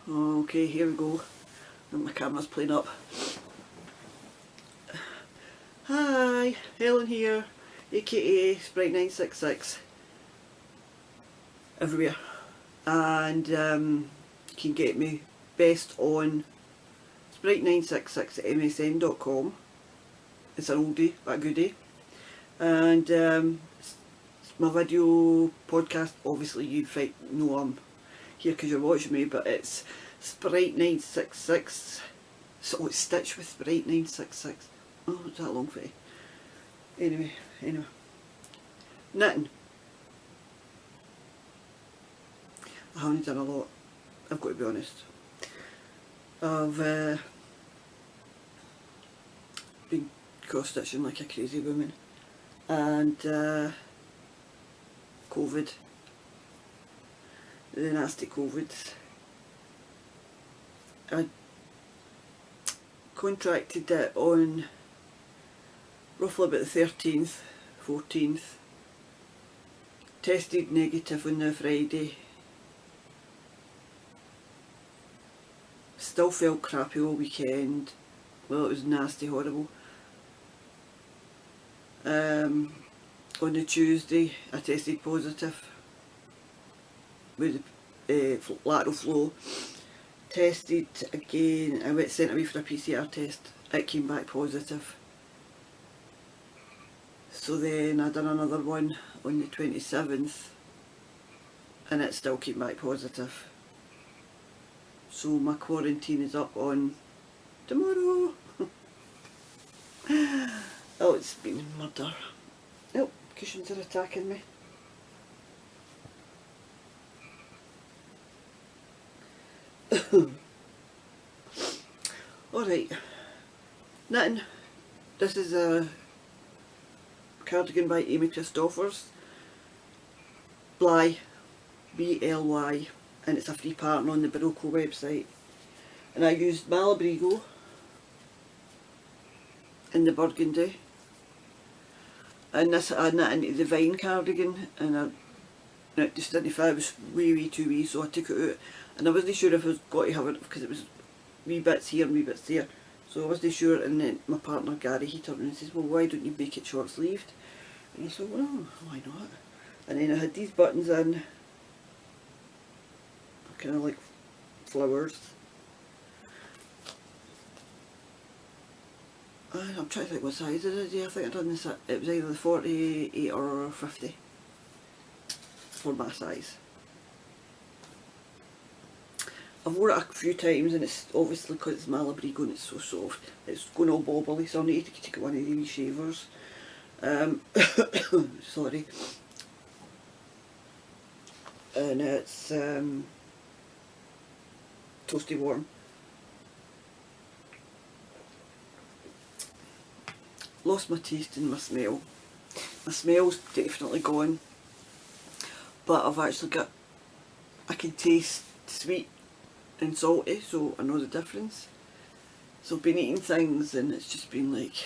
Okay, here we go. And my camera's playing up. Hi, Helen here, aka Sprite966, everywhere. And you can get me best on Sprite966 at msn.com. It's an oldie but a goodie. And my video podcast, obviously you know I'm here because you're watching me, but it's Sprite966. So it's Stitch with Sprite966. Oh, it's that long for you. Anyway. Knitting. I haven't done a lot, I've got to be honest. I've been cross-stitching like a crazy woman. And COVID. The nasty COVID. I contracted it on roughly about the 13th, 14th. Tested negative on the Friday. Still felt crappy all weekend. Well, it was nasty, horrible. On the Tuesday I tested positive with lateral flow. Tested again, I went sent away for a PCR test. It came back positive. So then I done another one on the 27th and it still came back positive. So my quarantine is up on tomorrow. Oh, it's been murder. Oh, cushions are attacking me. Alright, knitting. This is a cardigan by Amy Christophers. Bly, B-L-Y, and it's a free pattern on the Barocco website. And I used Malabrigo in the burgundy. And this I knit into the Vine cardigan, and it just didn't fit. It was way too wee, so I took it out. And I wasn't sure if I was going to have it because it was wee bits here and wee bits there. So I wasn't sure, and then my partner Gary, he turned around and says, well, why don't you make it short sleeved? And I said, well, why not? And then I had these buttons in, kind of like flowers. I'm trying to think what size it is. Yeah, I think I've done this, it was either the 48 or 50 for my size. I've worn it a few times and it's obviously because it's Malabrigo and it's so soft. It's going all bobbly, so I need to take one of these shavers. Sorry. And it's toasty warm. Lost my taste and my smell. My smell's definitely gone, but I've actually got, I can taste sweet and salty, so I know the difference. So I've been eating things and it's just been like,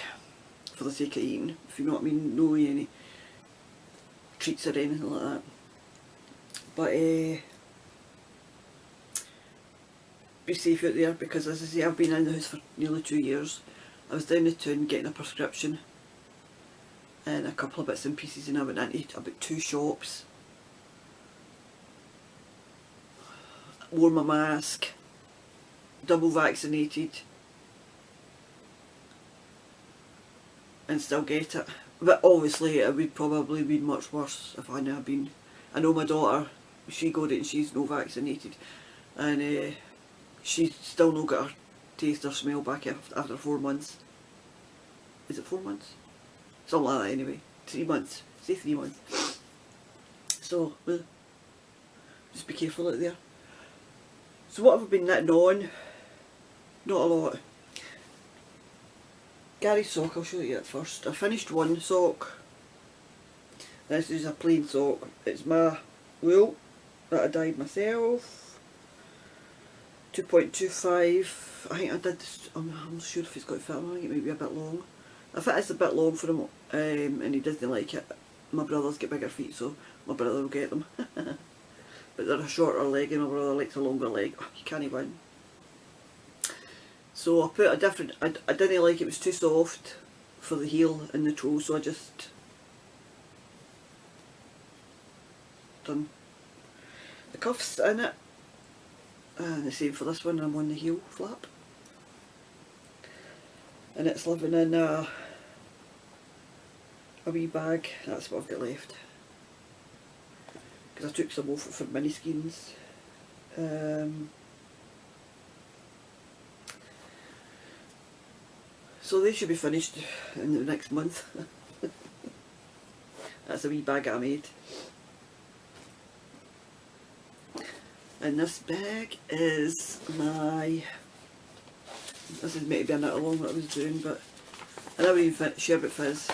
for the sake of eating, if you know what I mean, no any treats or anything like that. But be safe out there, because as I say, I've been in the house for nearly 2 years. I was down the town getting a prescription and a couple of bits and pieces, and I went into about 2 shops. Wore my mask, double vaccinated, and still get it. But obviously it would probably be much worse if I hadn't been. I know my daughter, she got it and she's no vaccinated, and she's still not got her taste or smell back after 4 months. Is it 4 months? Something like that anyway. 3 months. Say 3 months. So, well, just be careful out there. So what have I been knitting on? Not a lot. Gary's sock, I'll show you it first. I finished one sock. This is a plain sock. It's my wool that I dyed myself. 2.25. I think I did this, I'm not sure if it's got to fit him. I think it might be a bit long. I think it's a bit long for him, and he doesn't like it. My brother's got bigger feet, so my brother will get them. but they're a shorter leg and my brother likes a longer leg. Oh, you can't win. So I put a different, I didn't like it was too soft for the heel and the toe, so I just done the cuffs in it. And the same for this one, I'm on the heel flap. And it's living in a wee bag, that's what I've got left. Because I took some off it for mini skeins. So they should be finished in the next month. That's a wee bag I made. And this bag is my, this is maybe a little long what I was doing, but I never even Sherbet Fizz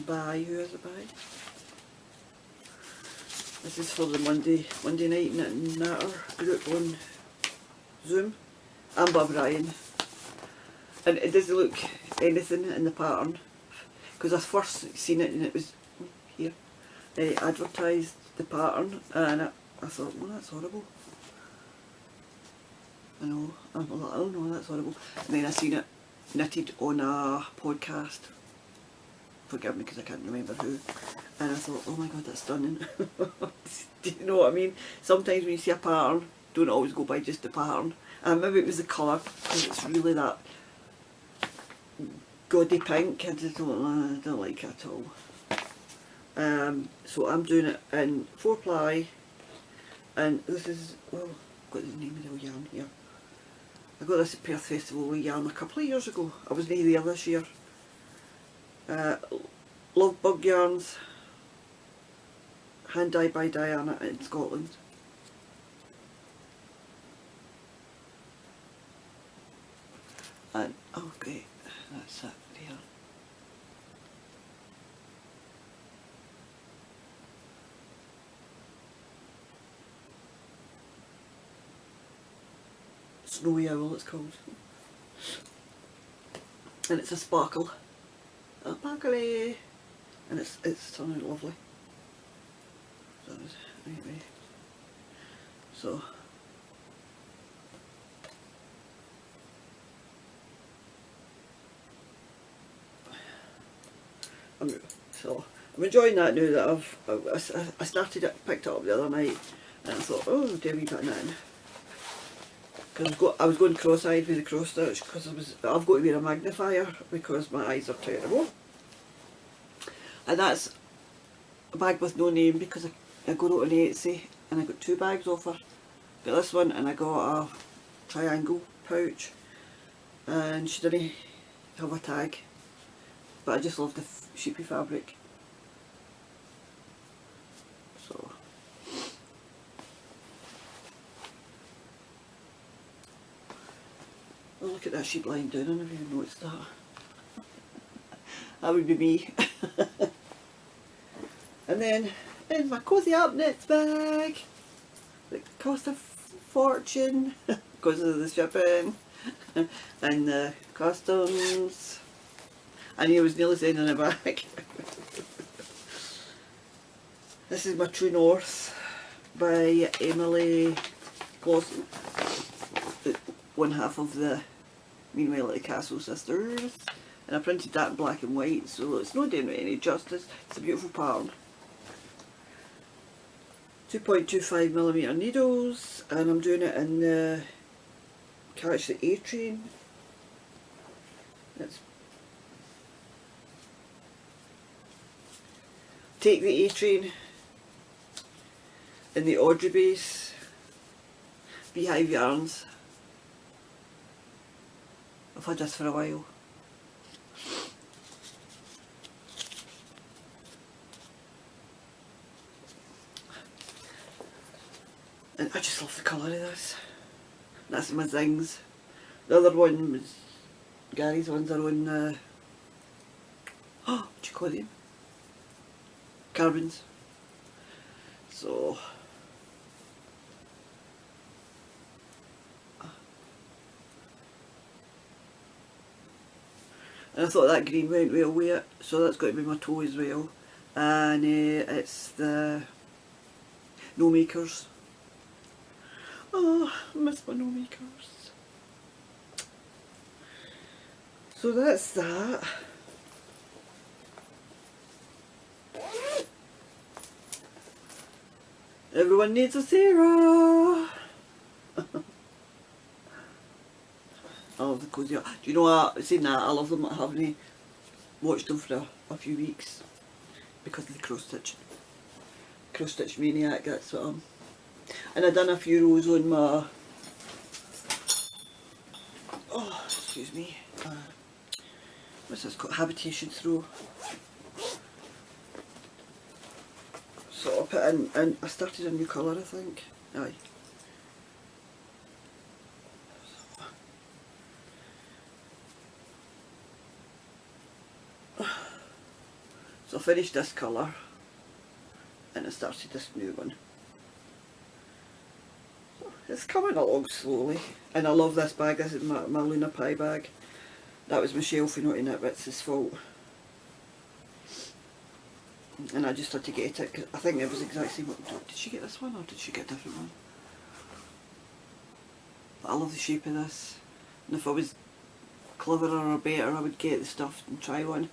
by, who is it by? This is for the Monday night natter group on Zoom. I'm Bob Ryan. And it doesn't look anything in the pattern, because I first seen it and it was here. They advertised the pattern and I thought, well, that's horrible. I know, I'm like, oh no, that's horrible. And then I seen it knitted on a podcast. Forgive me because I can't remember who. And I thought, oh my god, that's stunning. Do you know what I mean? Sometimes when you see a pattern, don't always go by just the pattern. And maybe it was the colour, because it's really that gaudy pink. I just don't like it at all. So I'm doing it in 4-ply, and this is, well, I've got the name of the yarn here. I got this at Perth Festival with yarn a couple of years ago. I was near there this year. Love Bug Yarns, hand dyed by Diana in Scotland. And okay, that's it there. Snowy Owl it's called. And it's a sparkle. A sparkly, and it's turning out lovely. So anyway. So I'm enjoying that now that I started it, picked it up the other night, and I thought, oh, do a wee bit of knitting. Because I was going cross-eyed with the cross stitch, because I've got to wear a magnifier because my eyes are terrible. And that's a bag with no name, because I got it on Etsy and I got 2 bags off her. Got this one and I got a triangle pouch, and she didn't have a tag, but I just love the sheepy fabric. So oh, look at that sheep lying down, I never even noticed that. That would be me. And then in my Cozy Up Knits bag, that cost a fortune because of the shipping and the customs. And he was nearly sending it back. This is my True North by Emily Clausen. One half of the Meanwhile at the Castle Sisters. And I printed that in black and white, so it's not doing it any justice. It's a beautiful pattern. 2.25mm needles, and I'm doing it in the Catch the A Train. It's Take the A Train in the Audrey base, Beehive Yarns. I've had this for a while. And I just love the colour of this. That's my Zings. The other one was, Gary's ones are on, what do you call them? Carbons. So, and I thought that green went well with it, so that's got to be my toe as well. And it's the no makers. Oh, I miss my no makers. So that's that. Everyone needs a Sarah. I love the cozy. Do you know what? Saying that, I love them. I haven't watched them for a few weeks because of the cross stitch maniac. That's what I'm. And I done a few rows on my. Oh, excuse me. What's this called? Habitation throw. So I put in, and I started a new colour, I think. Aye. So I finished this colour and I started this new one. So it's coming along slowly, and I love this bag. This is my Luna Pie bag. That was Michelle for not Knitwitz's fault. And I just had to get it, 'cause I think it was exactly what... Did she get this one or did she get a different one? But I love the shape of this. And if I was cleverer or better, I would get the stuff and try one.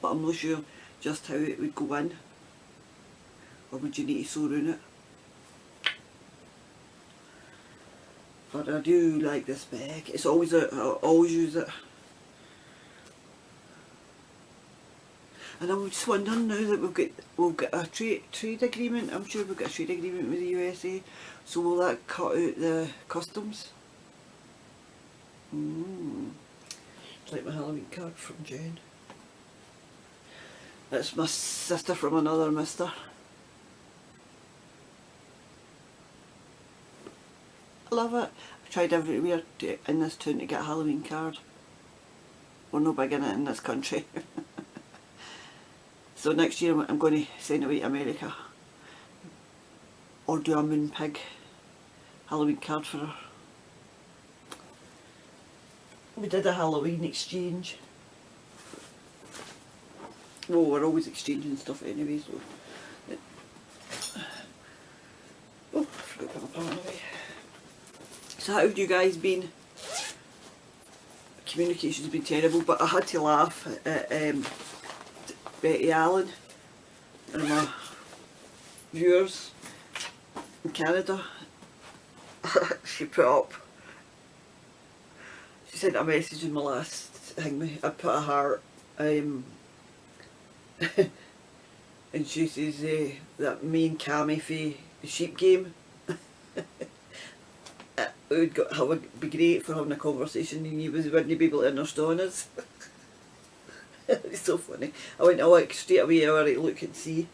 But I'm not sure just how it would go in. Or would you need to sew around it? But I do like this bag. It's always I always use it. And I'm just wondering now that we've got a trade agreement. I'm sure we've got a trade agreement with the USA. So will that cut out the customs? It's like my Halloween card from Jen. That's my sister from another mister. I love it. I've tried everywhere in this town to get a Halloween card. We're no big in it in this country. So next year I'm going to send away to America. Or do a moon pig Halloween card for her. We did a Halloween exchange. Well, we're always exchanging stuff anyway, so... Oh, I forgot to put my pan away. So how have you guys been? Communication's been terrible, but I had to laugh at Betty Allen, one of my viewers in Canada. She put up, she sent a message in my last thing, I put a heart, and she says that me and Cammy for the sheep game it would be great for having a conversation and you wouldn't be able to understand us. It's so funny. I went straight away, alright, look and see.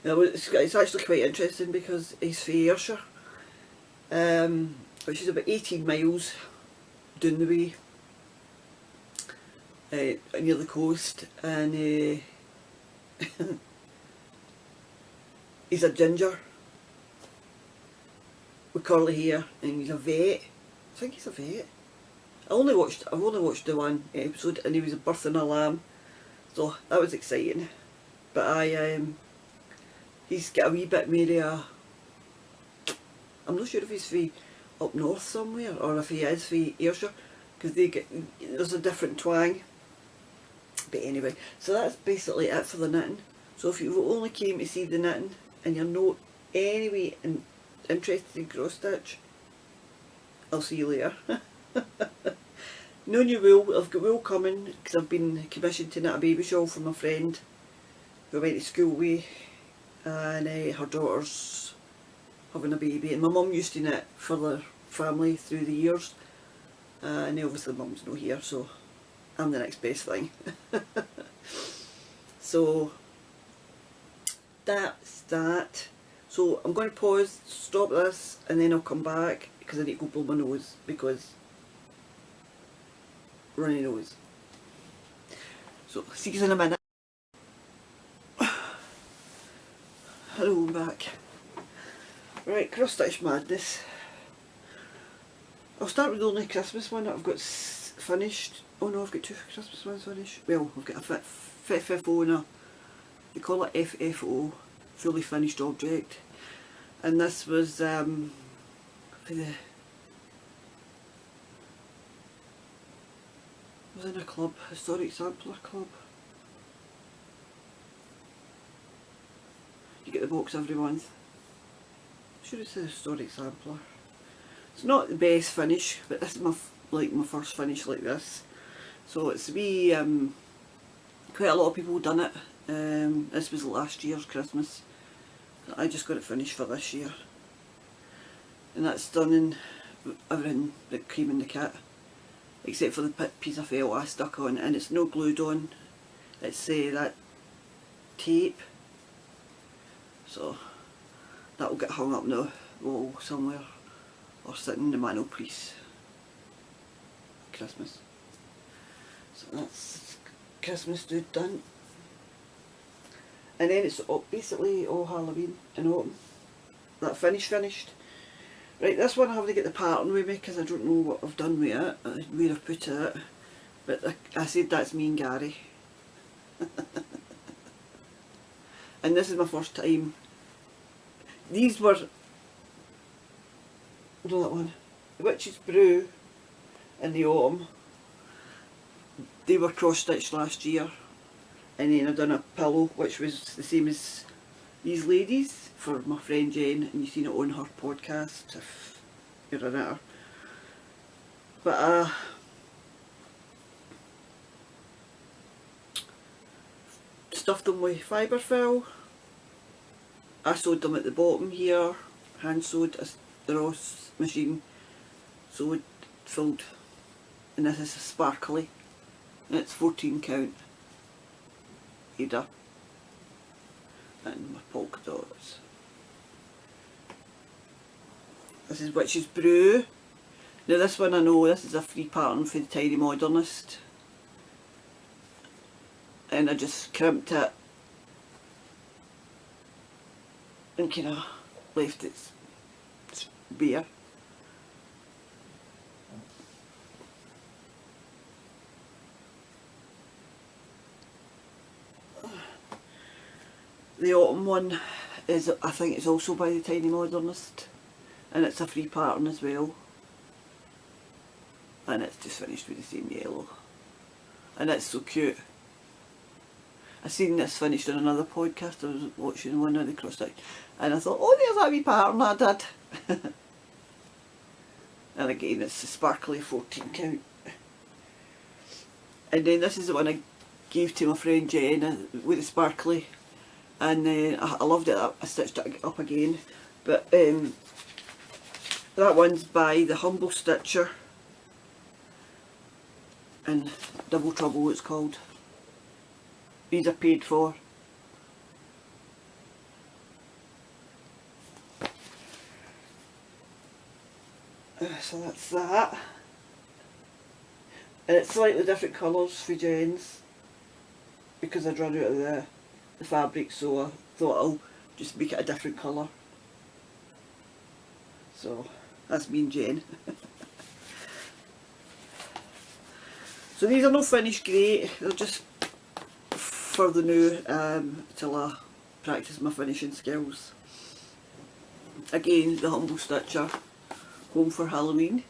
And it's actually quite interesting because he's from Ayrshire, which is about 18 miles down the way, near the coast, and he's a ginger with curly hair, and he's a vet. I think he's a vet. I've only watched the one episode, and he was birthing a lamb, so that was exciting. But he's got a wee bit more. I'm not sure if he's from up north somewhere or if he is from Ayrshire, because there's a different twang. But anyway, so that's basically it for the knitting. So if you only came to see the knitting and you're not anyway interested in cross stitch, I'll see you later. No new wool. I've got wool coming because I've been commissioned to knit a baby shawl from a friend who I went to school with, and her daughter's having a baby, and my mum used to knit for their family through the years, and obviously mum's not here, so I'm the next best thing. So that's that. So I'm going to pause, stop this, and then I'll come back because I need to go blow my nose because runny nose. So see you in a minute. Hello, I'm back. Right, cross stitch madness. I'll start with the only Christmas one that I've got finished. Oh no, I've got two Christmas ones finished. Well, I've got a FFO and they call it FFO, fully finished object. And this was for the, was in a club, historic sampler club. You get the box every month. I'm sure it's a historic sampler. It's not the best finish, but this is my first finish like this. So it's wee, quite a lot of people done it. This was last year's Christmas. I just got it finished for this year. And that's done in everything, the cream in the kit. Except for the piece of felt I stuck on, and it's no glued on. It's that tape. So that will get hung up now, wall somewhere, or sitting in the mantelpiece. Christmas. So that's Christmas dude done. And then it's basically all Halloween and autumn. That finished. Right, this one I have to get the pattern with me because I don't know what I've done with it, where I've put it. But I said that's me and Gary. And this is my first time. These were, know that one, the Witch's Brew in the autumn. They were cross stitched last year. And then I've done a pillow which was the same as these ladies for my friend Jen, and you've seen it on her podcast if you're in it. But stuffed them with fibre fill. I sewed them at the bottom here, hand sewed, the Ross machine sewed, filled, and this is a sparkly, and it's 14 count. Header and my polka dots. This is Witch's Brew. Now this one I know this is a free pattern for the Tidy Modernist, and I just crimped it and kind of left it bare. The autumn one is, I think it's also by the Tiny Modernist, and it's a free pattern as well, and it's just finished with the same yellow, and it's so cute. I seen this finished on another podcast. I was watching one of the cross stitch, and I thought, oh, there's that wee pattern I did. And again, it's a sparkly 14 count. And then this is the one I gave to my friend Jen with the sparkly. And I loved it. I stitched it up again, but that one's by the Humble Stitcher, and Double Trouble it's called. These are paid for. So that's that, and it's slightly different colours for Jen's because I'd run out of the fabric, so I thought I'll just make it a different colour. So that's me and Jen. So these are no finished great, they're just for the new till I practice my finishing skills. Again, the Humble Stitcher, Home for Halloween.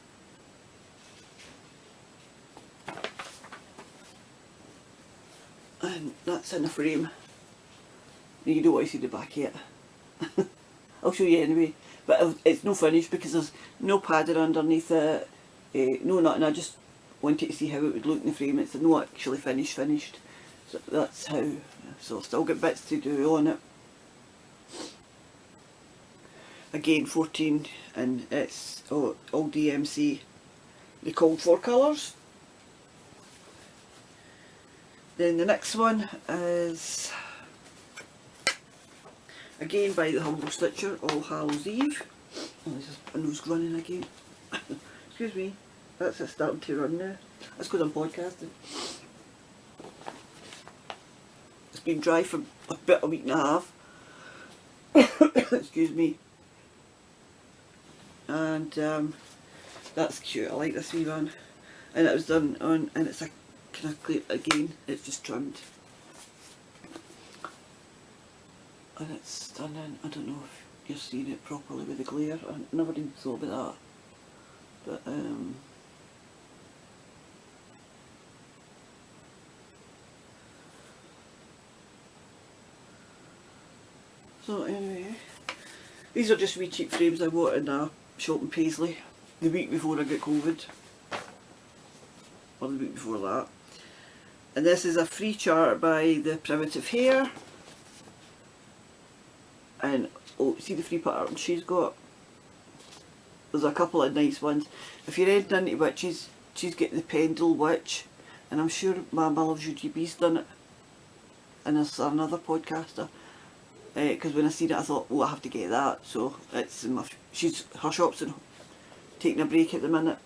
And that's in a frame. You don't want to see the back yet. I'll show you anyway. But it's no finished because there's no padding underneath it, no nothing. I just wanted to see how it would look in the frame. It's not actually finished. So that's how. So I've still got bits to do on it. Again, 14, and it's all DMC. They called 4 colours. Then the next one is again by the Humble Stitcher, All Hallows Eve. Oh, this is my nose running again. Excuse me, that's it starting to run now. That's because I'm podcasting. It's been dry for about a week and a half. Excuse me. And that's cute, I like this wee one. And it was done on, and it's a kind of clear again, it's just trimmed. and it's stunning. I don't know if you're seeing it properly with the glare. I never even thought about that. But so anyway, these are just wee cheap frames I bought in a shop in Paisley the week before I got COVID, or the week before that. And this is a free chart by the Primitive Hair. And oh, see the free pattern she's got? There's a couple of nice ones. If you're heading into witches, she's got the Pendle Witch, and I'm sure Mama Loves UGB's done it. And there's another podcaster. Because when I seen it, I thought, oh, I have to get that. So it's in my. Her shop's in, taking a break at the minute.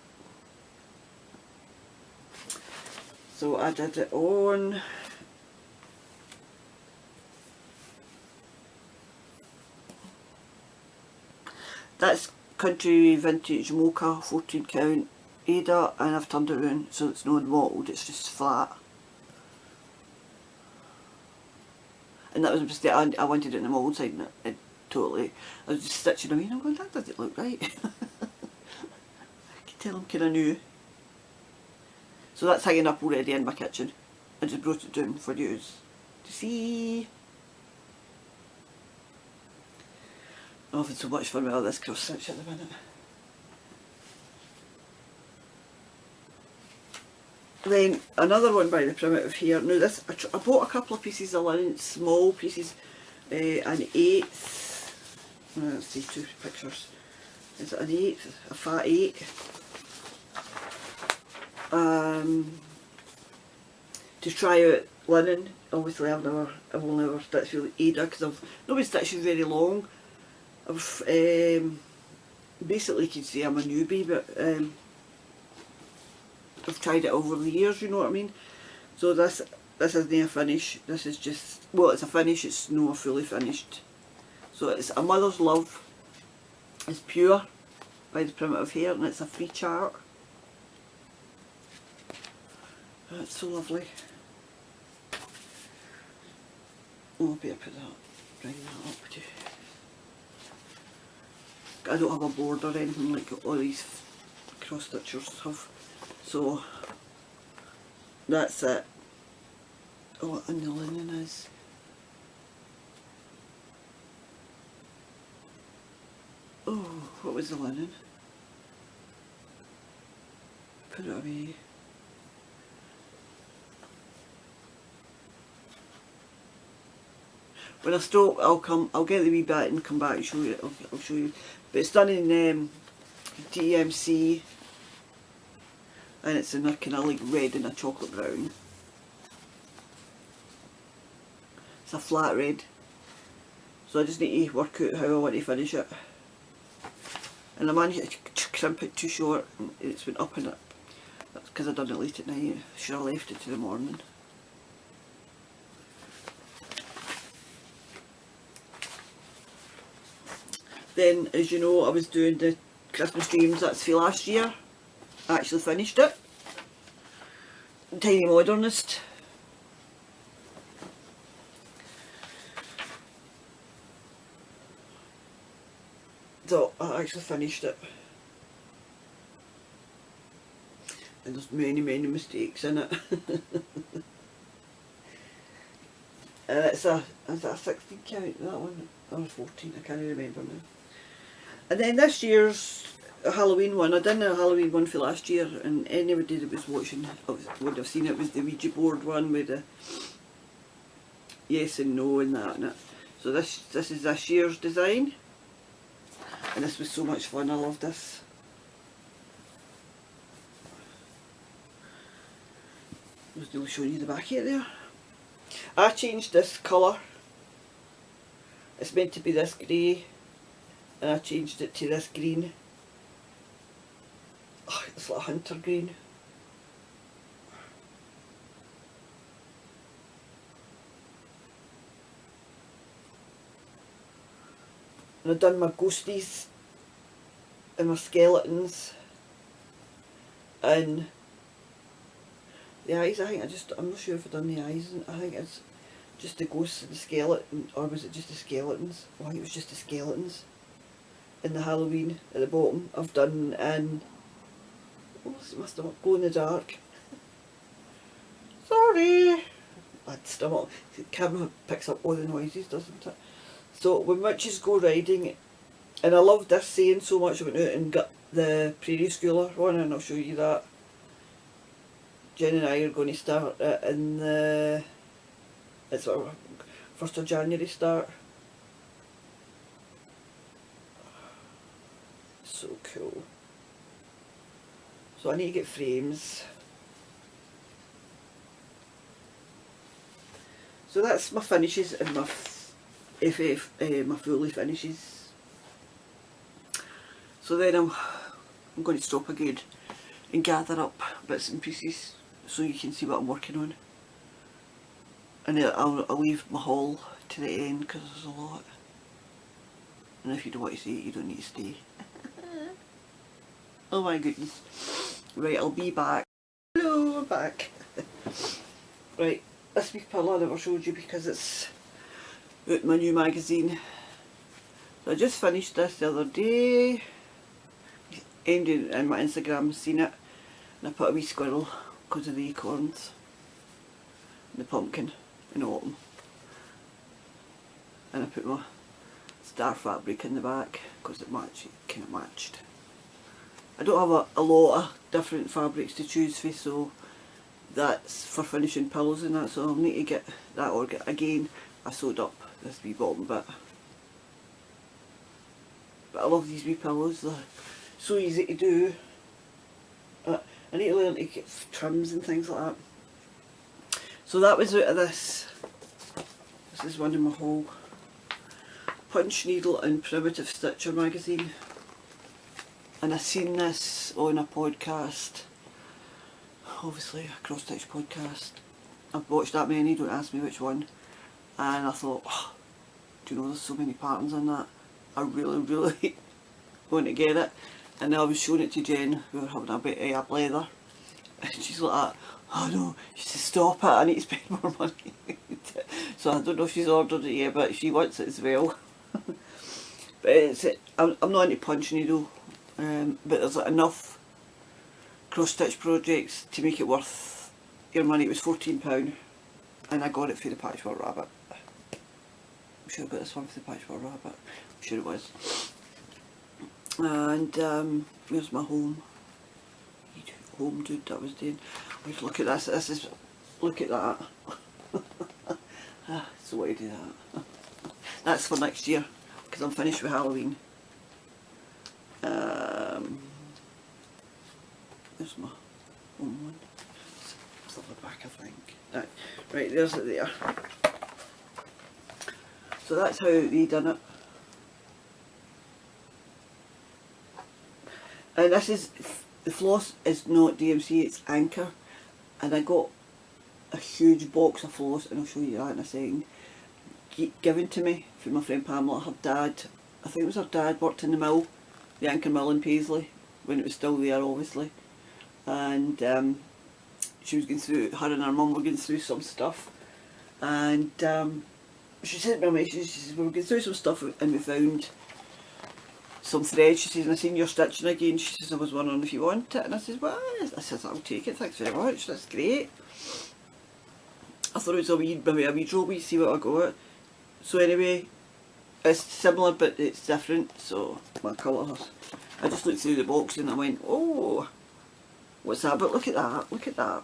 So I did it on that's Country Vintage Mocha 14 count Ada, and I've turned it around so it's not mottled, it's just flat. And that was a mistake. I wanted it in the mould side, and it totally. I was just stitching them in. I'm going, that doesn't look right. I can tell I'm kind of new. So that's hanging up already in my kitchen. I just brought it down for you to see. I'm having so much fun with all this cross stitch at the minute. Then another one by the Primitive Hair. Now this, I bought a couple of pieces of linen, small pieces, an eighth. Let's see, two pictures. Is it an eighth? A fat 8. To try out linen. Obviously I will never stitch with Ada because I've not been stitching very long. I've basically, you can say I'm a newbie, but I've tried it over the years, you know what I mean? So this isn't a finish, this is just, well, it's a finish, it's not fully finished. So it's A Mother's Love, it's pure by the Primitive Hair, and it's a free chart. That's so lovely. Oh, I better put that, bring that up too. I don't have a board or anything like all these cross stitchers have. So that's it. Oh, and the linen is. Oh, what was the linen? Put it away. When I stop, I'll get the wee bit and come back and show you. I'll show you. But it's done in DMC, and it's in a kind of like red and a chocolate brown. It's a flat red. So I just need to work out how I want to finish it. And I managed to crimp it too short, and it's been up and up. That's because I done it late at night. Should have left it to the morning. Then, as you know, I was doing the Christmas dreams, that's for last year. I actually finished it. Tiny Modernist. So, I actually finished it. And there's many mistakes in it. And it's a 16 count, that one, or 14, I can't remember now. And then this year's Halloween one, I done a Halloween one for last year, and anybody that was watching would have seen it, was the Ouija board one with the yes and no and that and it. So this is this year's design, and this was so much fun. I love this. I'll show you the back of it there. I changed this colour. It's meant to be this grey, and I changed it to this green. Oh, it's like a hunter green. And I've done my ghosties and my skeletons and the eyes. I'm not sure if I've done the eyes. I think it's just the ghosts and the skeleton, or was it just the skeletons? Oh, I think it was just the skeletons in the Halloween at the bottom. I've done in, oh, it must have glow in the dark. Sorry! I'd stomach. The camera picks up all the noises, doesn't it? So when witches go riding, and I love this saying so much. I went out and got the Prairie Schooler one, and I'll show you that. Jen and I are going to start it in the, it's our 1st of January start. So cool. So I need to get frames. So that's my finishes and my my fully finishes. So then I'm going to stop again and gather up bits and pieces so you can see what I'm working on. And I'll leave my haul to the end because there's a lot. And if you don't want to see it, you don't need to stay. Oh my goodness. Right, I'll be back. Hello, I'm back. Right, this week pillow I never showed you because it's out my new magazine. So I just finished this the other day. Ended in my Instagram, seen it, and I put a wee squirrel because of the acorns and the pumpkin in autumn, and I put my star fabric in the back because it kind of matched. I don't have a lot of different fabrics to choose from, so that's for finishing pillows and that, so I'll need to get that again. I sewed up this wee bottom bit, but I love these wee pillows. They're so easy to do. I need to learn to get trims and things like that. So that was out of this. This is one in my haul. Punch Needle and Primitive Stitcher magazine. And I seen this on a podcast. Obviously a cross stitch podcast. I've watched that many, don't ask me which one. And I thought, oh, do you know there's so many patterns in that? I really want to get it. And I was showing it to Jen. We were having a bit of leather, and she's like, oh no, she said stop it, I need to spend more money. So I don't know if she's ordered it yet, but she wants it as well. But I'm not into punch needle, but there's enough cross stitch projects to make it worth your money. It was £14 and I got it for the Patchwork Rabbit. I'm sure I got this one for the Patchwork Rabbit, I'm sure it was. And where's my home dude that was doing. Wait, look at this, look at that. So why do that? That's for next year because I'm finished with Halloween. There's my home one. It's at the back, I think. Right, there's it there. So that's how they done it. And this is, the floss is not DMC, it's Anchor. And I got a huge box of floss, and I'll show you that in a second, given to me from my friend Pamela. Her dad, I think it was her dad, worked in the mill, the Anchor mill in Paisley, when it was still there obviously. And she was going through, her and her mum were going through some stuff. And she sent me a message, she says, we were going through some stuff and we found some thread. She says, and I seen you're stitching again. She says, I was wondering if you want it. And I says, well, I says, I'll take it, thanks very much, that's great. I thought it was maybe a wee drawbee, see what I got. So anyway, it's similar but it's different, so my colours. I just looked through the box and I went, oh, what's that? But look at that, look at that.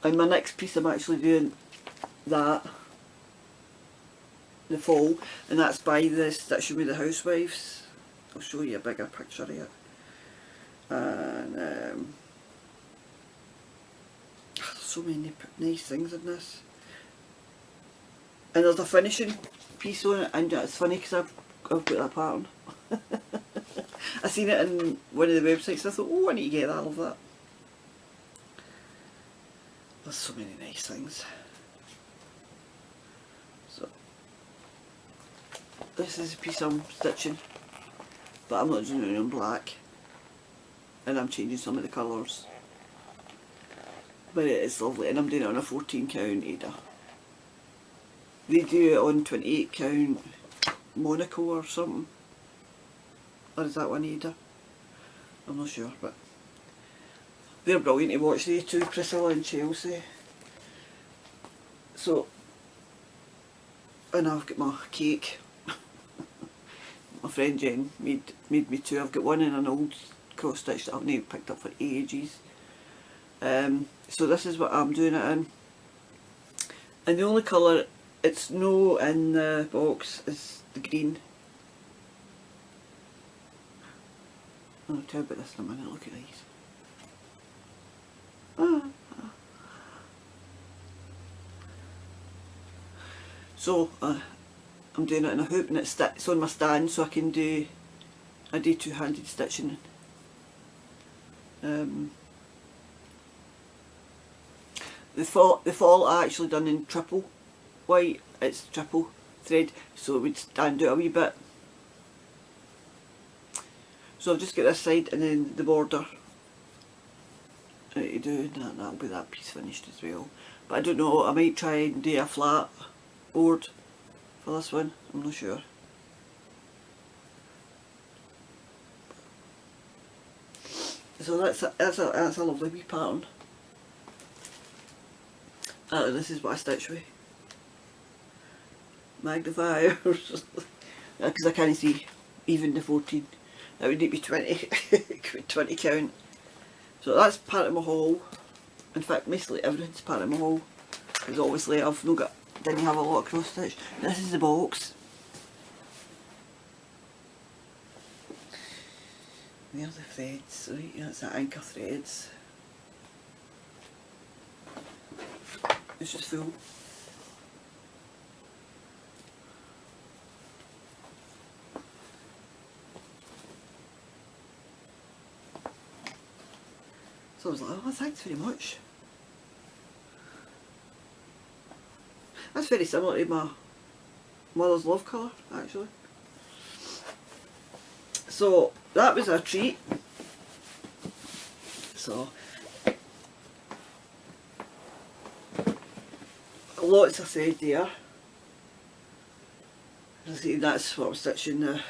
And my next piece I'm actually doing that, the fall, and that's by the Stitchery with the Housewives. I'll show you a bigger picture of it. And there's so many nice things in this. And there's a finishing piece on it, and it's funny because I've got that pattern. I seen it in one of the websites and I thought, oh, I need to get that, I love that. There's so many nice things. So this is a piece I'm stitching, but I'm not doing it in black, and I'm changing some of the colours. but it's lovely, and I'm doing it on a 14 count Ada. They do it on 28 count Monaco or something, or is that one Ada? I'm not sure, but they're brilliant to watch, they too, Priscilla and Chelsea. So, and I've got my cake. My friend Jen made me two. I've got one in an old cross stitch that I've not picked up for ages. So this is what I'm doing it in. And the only colour it's no in the box is the green. I'll tell you about this in a minute, look at these. So I'm doing it in a hoop, and it's on my stand, so I can do two-handed stitching. The fall I actually done in triple white, it's triple thread, so it would stand out a wee bit. So I've just got this side and then the border to do, and that'll be that piece finished as well. But I don't know, I might try and do a flat board for this one, I'm not sure. So that's a lovely wee pattern. This is what I stitch with magnifiers because I can't see even the 14. That would need to be 20, 20 count. So that's part of my haul. In fact, basically everything's part of my haul, because obviously I've not got, didn't have a lot of cross stitch. This is the box. There's the threads, right? That's the anchor threads. It's just full. So I was like, oh, thanks very much. That's very similar to my mother's love colour, actually. So that was a treat. So lots of thread there. See, that's what I'm stitching the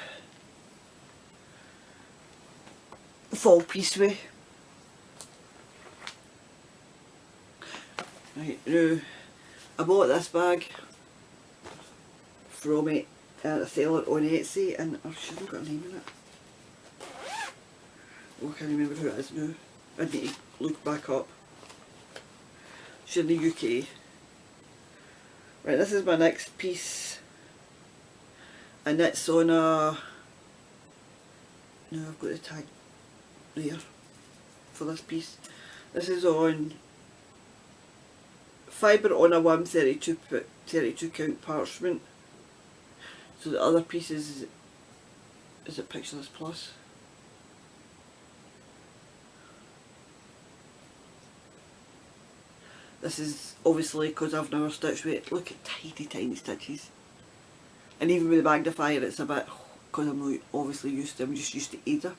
fall piece with. Right, now I bought this bag from a seller on Etsy, and I should have got a name in it. Oh, I can't remember who it is now. I need to look back up. She's in the UK. Right, this is my next piece, and it's on a, no, I've got the tag there for this piece. This is on fibre on a 132 count parchment. So the other piece is it Pictureless Plus? This is obviously because I've never stitched with it. Look at tiny stitches. And even with the magnifier it's a bit, because I'm not obviously used to, I'm just used to Ada.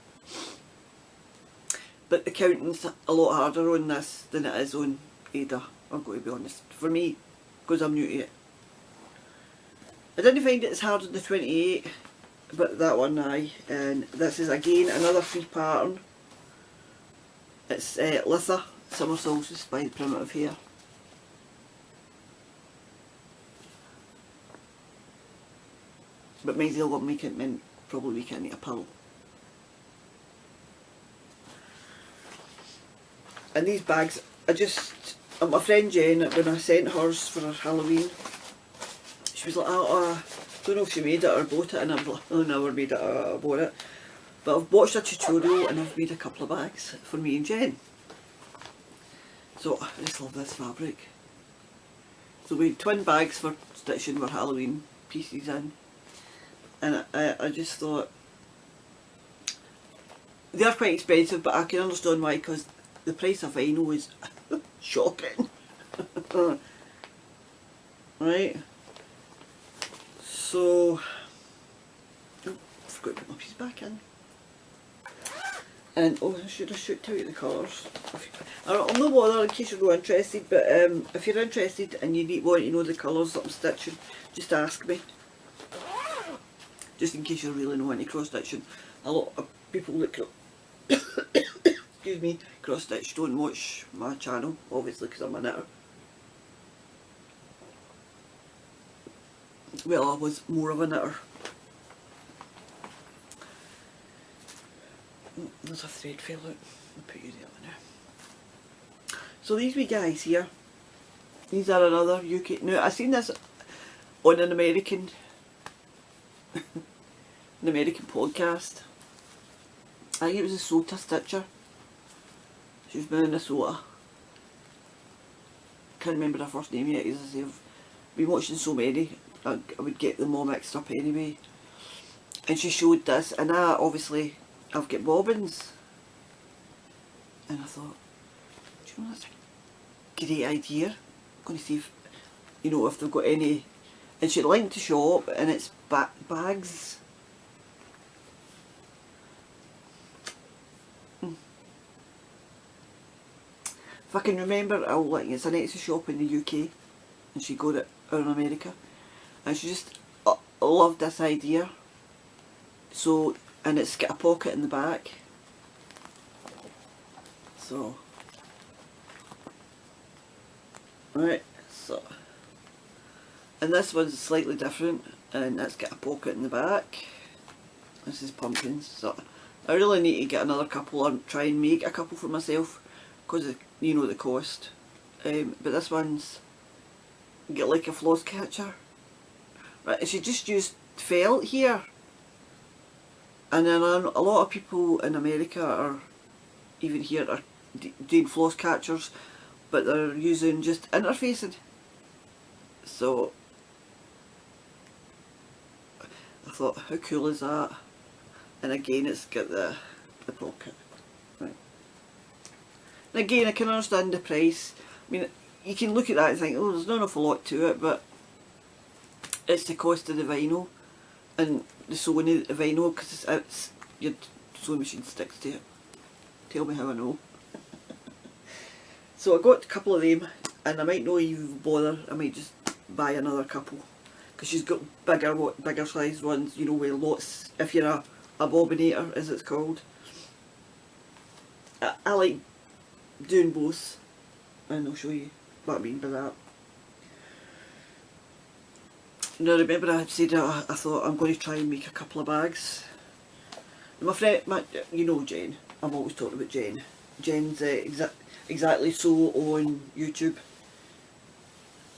But the counting's a lot harder on this than it is on Ada, I've got to be honest. For me, because I'm new to it. I didn't find it as hard on the 28, but that one aye. And this is again another free pattern. It's Litha Summer Solstice by the Primitive Hair. But maybe they'll probably make it into a pillow. And these bags, my friend Jen, when I sent hers for her Halloween, she was like, I don't know if she made it or bought it, and I was like, oh, I never made it or bought it. But I've watched a tutorial and I've made a couple of bags for me and Jen. So I just love this fabric. So we had twin bags for stitching our Halloween pieces in. And I just thought, they are quite expensive, but I can understand why, because the price of vinyl is shocking. Right, so, oh, I forgot to put my piece back in. And oh, should I tell you the colours? I'll no bother in case you're not interested, but if you're interested and you want to know the colours that I'm stitching, just ask me. Just in case you're really not into cross stitching. A lot of people that excuse me, cross stitch don't watch my channel, obviously because I'm a knitter. Well, I was more of a knitter. Oh, there's a thread fell out. I'll put you there now. So these wee guys here, these are another UK. Now I seen this on an American podcast. I think it was a Sota Stitcher. She was from Minnesota. Can't remember her first name yet, as I say, I've been watching so many, I would get them all mixed up anyway. And she showed this, and obviously I've got bobbins. And I thought, do you know, that's a great idea. I'm going to see if, you know, if they've got any. And she linked the shop, and it's bags. If I can remember, I'll link it's an Etsy shop in the UK, and she got it in America, and she just loved this idea. So, and it's got a pocket in the back. So, right, so, and this one's slightly different, and it's got a pocket in the back. This is pumpkins. So, I really need to get another couple, or try and make a couple for myself, because you know the cost. But this one's got like a floss catcher. Right, and she just used felt here. And then a lot of people in America, or even here, are doing floss catchers, but they're using just interfacing. So I thought, how cool is that? And again, it's got the pocket. Right. And again, I can understand the price. I mean, you can look at that and think, oh, there's not an awful lot to it, but it's the cost of the vinyl and the sewing of the vinyl, because it's your sewing machine sticks to it. Tell me how I know. So I got a couple of them, and I might not even bother. I might just buy another couple, because she's got bigger sized ones, you know, with lots. If you're a bobbinator, as it's called. I like doing both, and I'll show you what I mean by that. Now remember, I had said I thought I'm going to try and make a couple of bags. And my friend, you know Jen, I'm always talking about Jen. Jen's Exactly Sew on YouTube,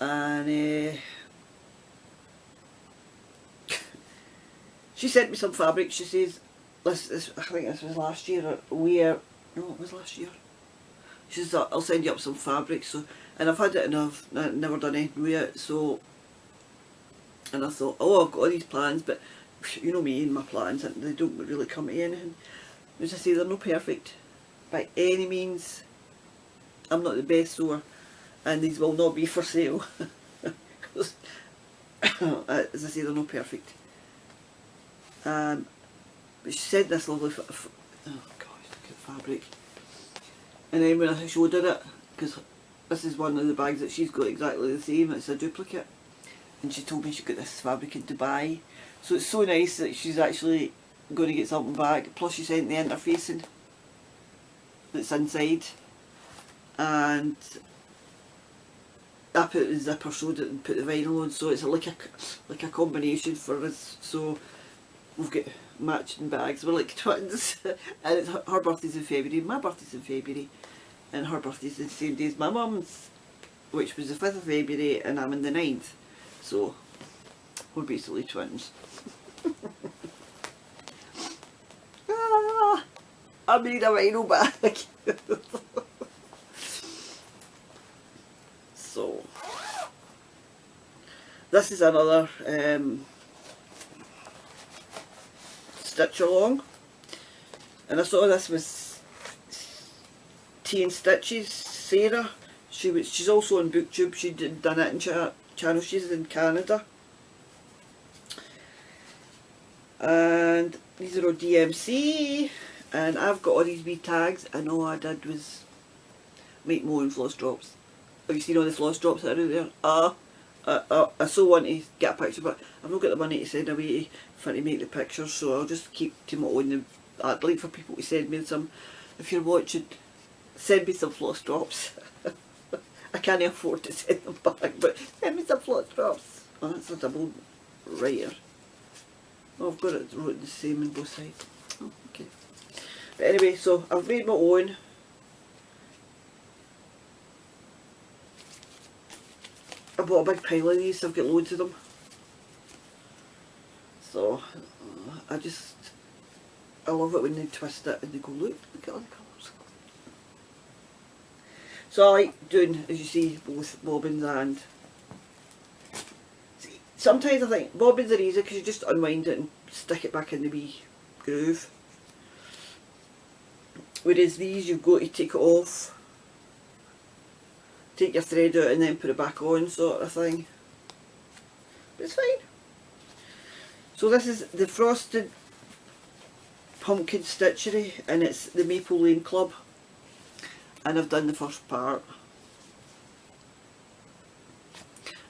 and she sent me some fabric. She says, this, I think this was last year, no, it was last year. She says, I'll send you up some fabric. So, and I've had it, and I've never done anything with it. So, and I thought, oh, I've got all these plans, but you know me and my plans, and they don't really come to anything. As I say, they're not perfect by any means. I'm not the best sewer, and these will not be for sale. As I say, they're not perfect. But she said this lovely, oh gosh, look at the fabric. And then when I showed her it, because this is one of the bags that she's got exactly the same, it's a duplicate. And she told me she got this fabric in Dubai. So it's so nice that she's actually going to get something back. Plus she sent the interfacing that's inside. And I put the zipper sewed it and put the vinyl on, so it's like a combination for us. So we've got matching bags. We're like twins. And it's her birthday's in February, my birthday's in February, and her birthday's the same day as my mum's, which was the 5th of February, and I'm in the 9th. So we're basically twins. I made a vinyl bag. So this is another stitch along, and I saw this was Tea and Stitches, Sarah. She's also on BookTube. She done it in channel. She's in Canada, and these are all DMC, And I've got all these wee tags, and all I did was make my own floss drops. Have you seen all the floss drops that are out there? I so want to get a picture, but I've not got the money to send away for to make the pictures, so I'll just keep to my own. I'd like for people to send me some. If you're watching, send me some floss drops. I can't afford to send them back, but send me some floss drops. Oh, that's a double writer. Oh, I've got it wrote the same on both sides. Oh, okay. But anyway, so I've made my own. I bought a big pile of these, so I've got loads of them. So I love it when they twist it and they go, look at all the colours. So I like doing, as you see, both bobbins and... See, sometimes I think bobbins are easy because you just unwind it and stick it back in the wee groove. Whereas these, you've got to take it off, take your thread out and then put it back on, sort of thing. But it's fine. So this is the Frosted Pumpkin Stitchery, and it's the Maple Lane Club, and I've done the first part,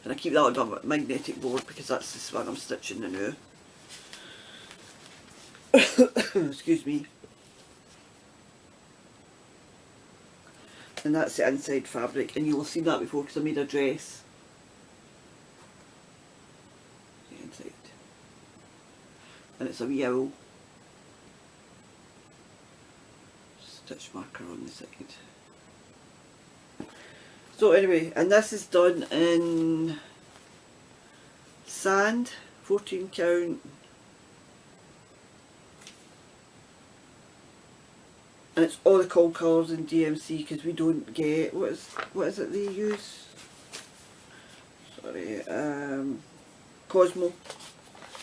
and I keep that on a magnetic board because that's this one I'm stitching now. Excuse me. And that's the inside fabric, and you'll have seen that before because I made a dress. The inside, and it's a wee owl stitch marker on the side. So anyway, and this is done in sand, 14 count, and it's all the cold colours in DMC because we don't get, what is it they use? Sorry, Cosmo.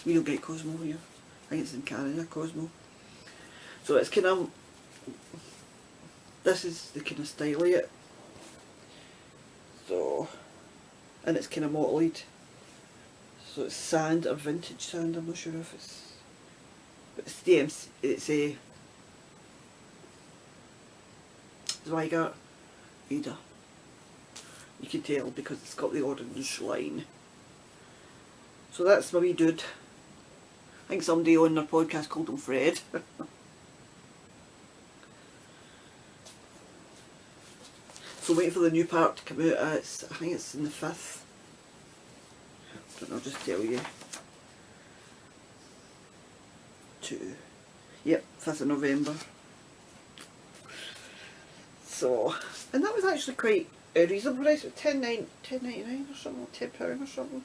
We don't get Cosmo here. I think it's in Canada, Cosmo. So it's kind of, this is the kind of style of it. So, and it's kind of mottled. So it's sand or vintage sand, I'm not sure if it's, but it's DMC, it's a Zweigart Ada. You can tell because it's got the orange line. So that's my wee dude. I think somebody on their podcast called him Fred. So wait for the new part to come out. I think it's in the 5th. I don't know, I'll just tell you. Yep, 5th of November. So, and that was actually quite a reasonable price. It was $10.99 or something, £10 or something.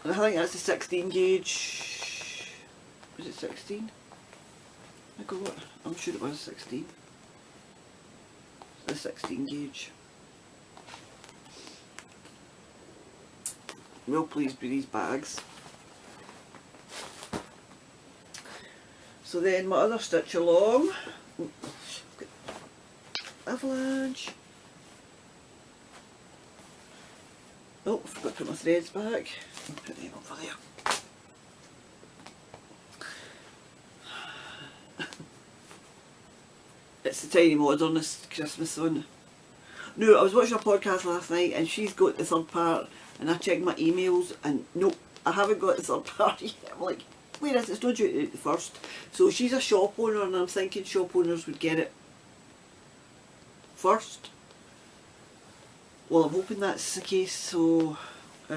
And I think that's a 16 gauge. Was it 16? I go what? I'm sure it was 16. It's a 16 gauge. Well pleased with these bags. So then my other stitch along, avalanche. Oh, I forgot to put my threads back. I'll put them over there. It's the Tiny Modernist Christmas one. No, I was watching a podcast last night and she's got the third part, and I checked my emails and nope, I haven't got the third part yet. I'm like, where is it? It's not due to the first. So she's a shop owner and I'm thinking shop owners would get it first. Well, I'm hoping that's the case, so so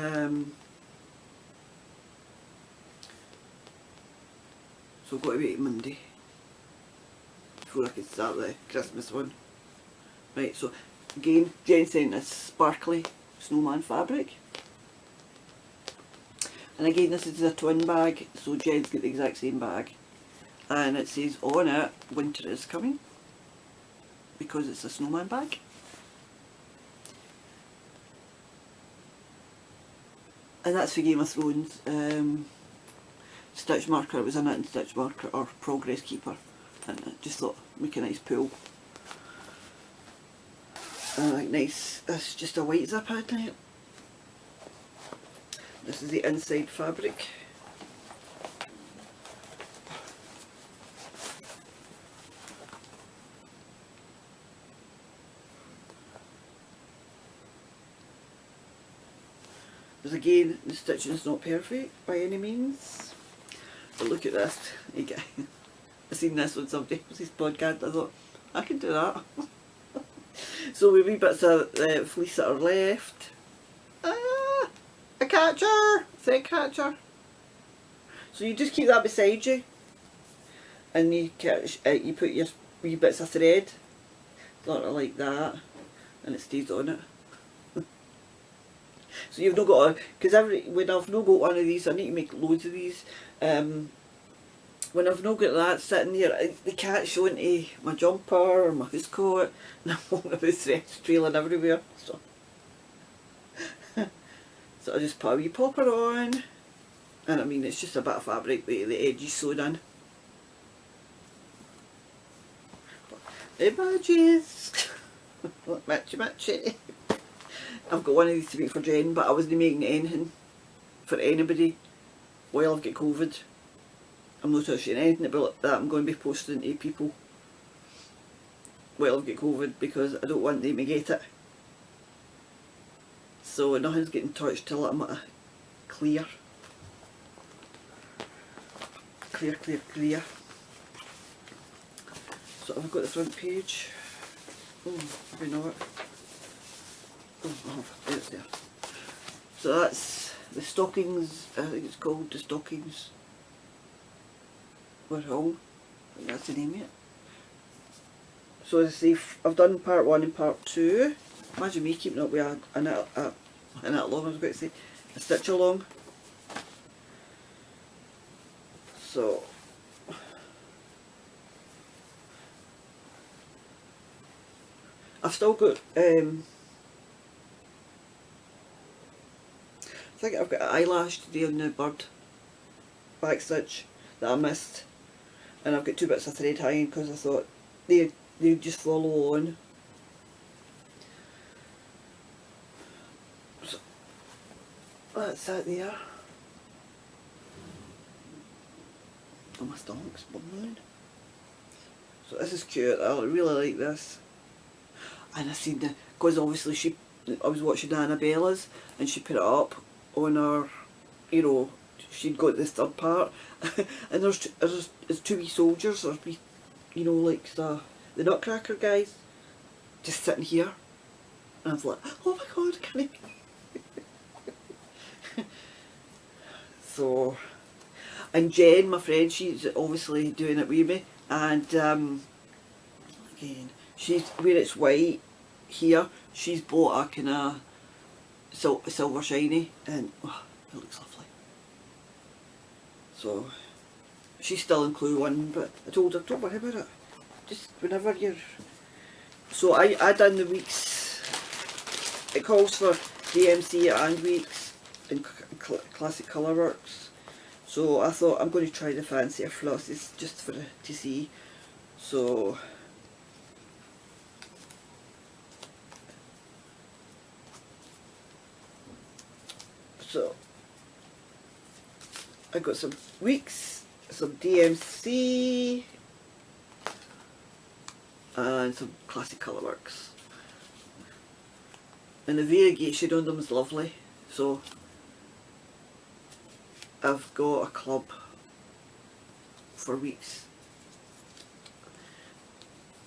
I've got to wait Monday before I can start the Christmas one. Right, so again, Jen sent this sparkly snowman fabric. And again, this is a twin bag, so Jen's got the exact same bag. And it says on it, winter is coming, because it's a snowman bag. And that's for Game of Thrones. Stitch marker, it was a knit and stitch marker, or progress keeper. And I just thought, make a nice pull. Nice. That's just a white zip pad now. This is the inside fabric. Because again, the stitching is not perfect by any means. But look at this. Again, I seen this on somebody else's podcast. I thought, I can do that. So we wee bits of fleece that are left. Ah, a catcher! Thread catcher. So you just keep that beside you. And you catch, you put your wee bits of thread. Sort of like that. And it stays on it. So you've not got to, because when I've not got one of these, I need to make loads of these. When I've not got that sitting here, they can't show into my jumper or my house coat, and I'm walking about threads trailing everywhere. So, so I just put a wee popper on, and I mean it's just a bit of fabric with the edges sewed in. Images! Matchy matchy. I've got one of these to make for Jen, but I wasn't making anything for anybody while I've got COVID. I'm not touching anything about that. I'm going to be posting to people while I've got COVID because I don't want them to get it. So nothing's getting touched till I'm clear. Clear, clear, clear. So I've got the front page. Oh, I know it. Oh, it's there. So that's the stockings, I think it's called the stockings were home. I think that's the name of it. So as I say, I've done part 1 and part 2. Imagine me keeping up with a knit along, I was about to say, a stitch along. So I've still got I think I've got an eyelash today on the bird back stitch that I missed, and I've got 2 bits of thread hanging because I thought they'd just follow on. So that's that there. Oh, my stomach's bubbling. So this is cute. I really like this. And I seen the, because obviously I was watching Annabella's and she put it up on her, you know, she'd got this third part, and there's 2 wee soldiers, or wee, you know, like the Nutcracker guys, just sitting here, and I was like, oh my god, can I? So, and Jen, my friend, she's obviously doing it with me, and again, she's, where it's white here, she's bought a kind of silver shiny, and oh, it looks lovely. So she's still in clue 1, but I told her, don't worry about it, just whenever you're... So I done the weeks, it calls for DMC and weeks in classic colour works, so I thought I'm going to try the fancier flosses just to see. So I got some weeks, some DMC, and some classic colourworks. And the variegation on them is lovely. So I've got a club for weeks.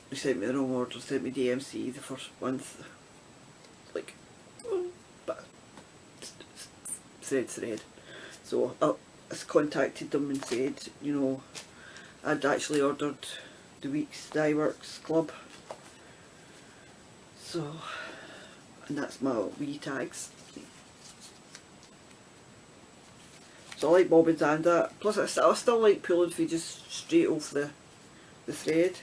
They sent me the wrong order, sent me DMC the first month. Like, but thread. So I contacted them and said, you know, I'd actually ordered the week's Dye Works Club. So, and that's my wee tags. So I like bobbins and that. Plus I still like pulling for just straight off the thread.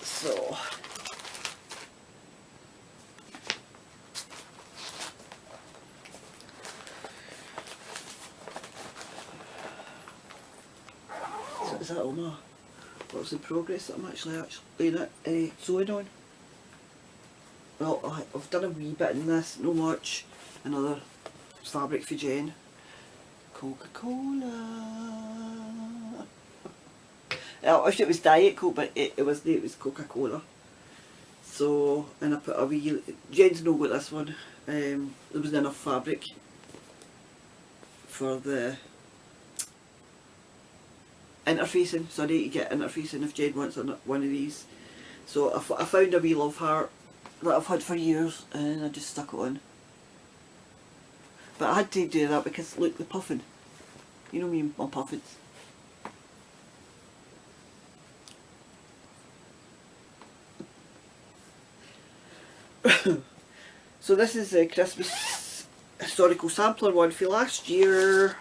So is that all my works in progress that I'm actually sewing on. Well, I've done a wee bit in this, no much. Another fabric for Jen. Coca-Cola. I wish it was Diet Coke, but it wasn't, it was Coca-Cola. So, and I put a wee, Jen's no got this one, there wasn't enough fabric for the interfacing, so I need to get interfacing if Jen wants one of these. So I found a wee love heart that I've had for years and I just stuck it on. But I had to do that because look, the puffin, you know me and my puffins. So this is a Christmas historical sampler one for last year,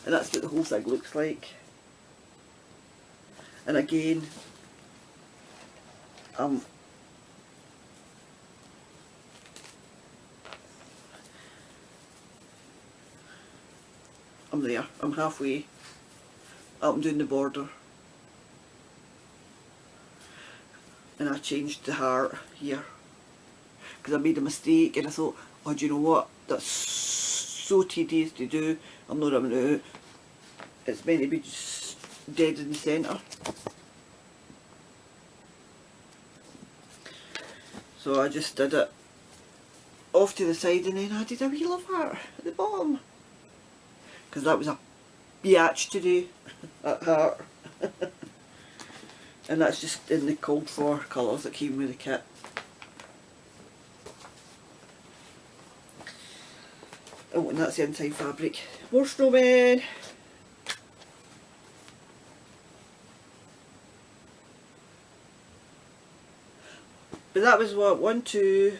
and that's what the whole thing looks like. And again, I'm there, I'm halfway up and doing the border, and I changed the heart here because I made a mistake and I thought, oh, do you know what, that's so tedious to do, I'm not having to, it's meant to be just dead in the centre. So I just did it off to the side and then I did a wee love heart at the bottom. Because that was a biatch to do, that heart. And that's just in the called for colours that came with the kit. Oh, and that's the inside fabric. More snowmen! But that was what, 1, 2,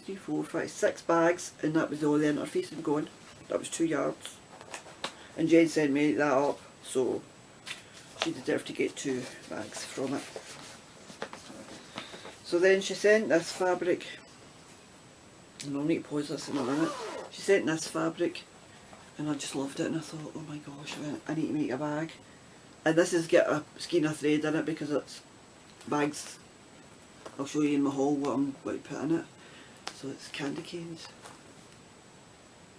3, 4, 5, 6 bags, and that was all the interfacing going. That was 2 yards. And Jen sent me that up, so she deserved to get 2 bags from it. So then she sent this fabric, and I'll need to pause this in a minute. She sent this fabric, and I just loved it, and I thought, oh my gosh, I need to make a bag. And this has got a skein of thread in it because it's bags. I'll show you in my haul what I'm going to put in it. So it's candy canes.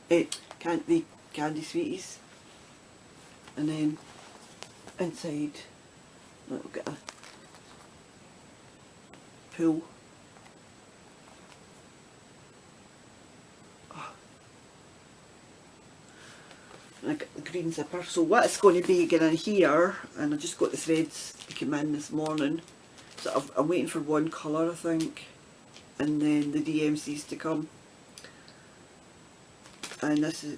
The candy sweeties. And then inside, we'll get a pull. And I got the green zipper. So what it's going to be again in here, and I just got the threads to come in this morning. So I'm waiting for one colour, I think, and then the DMCs to come. And this is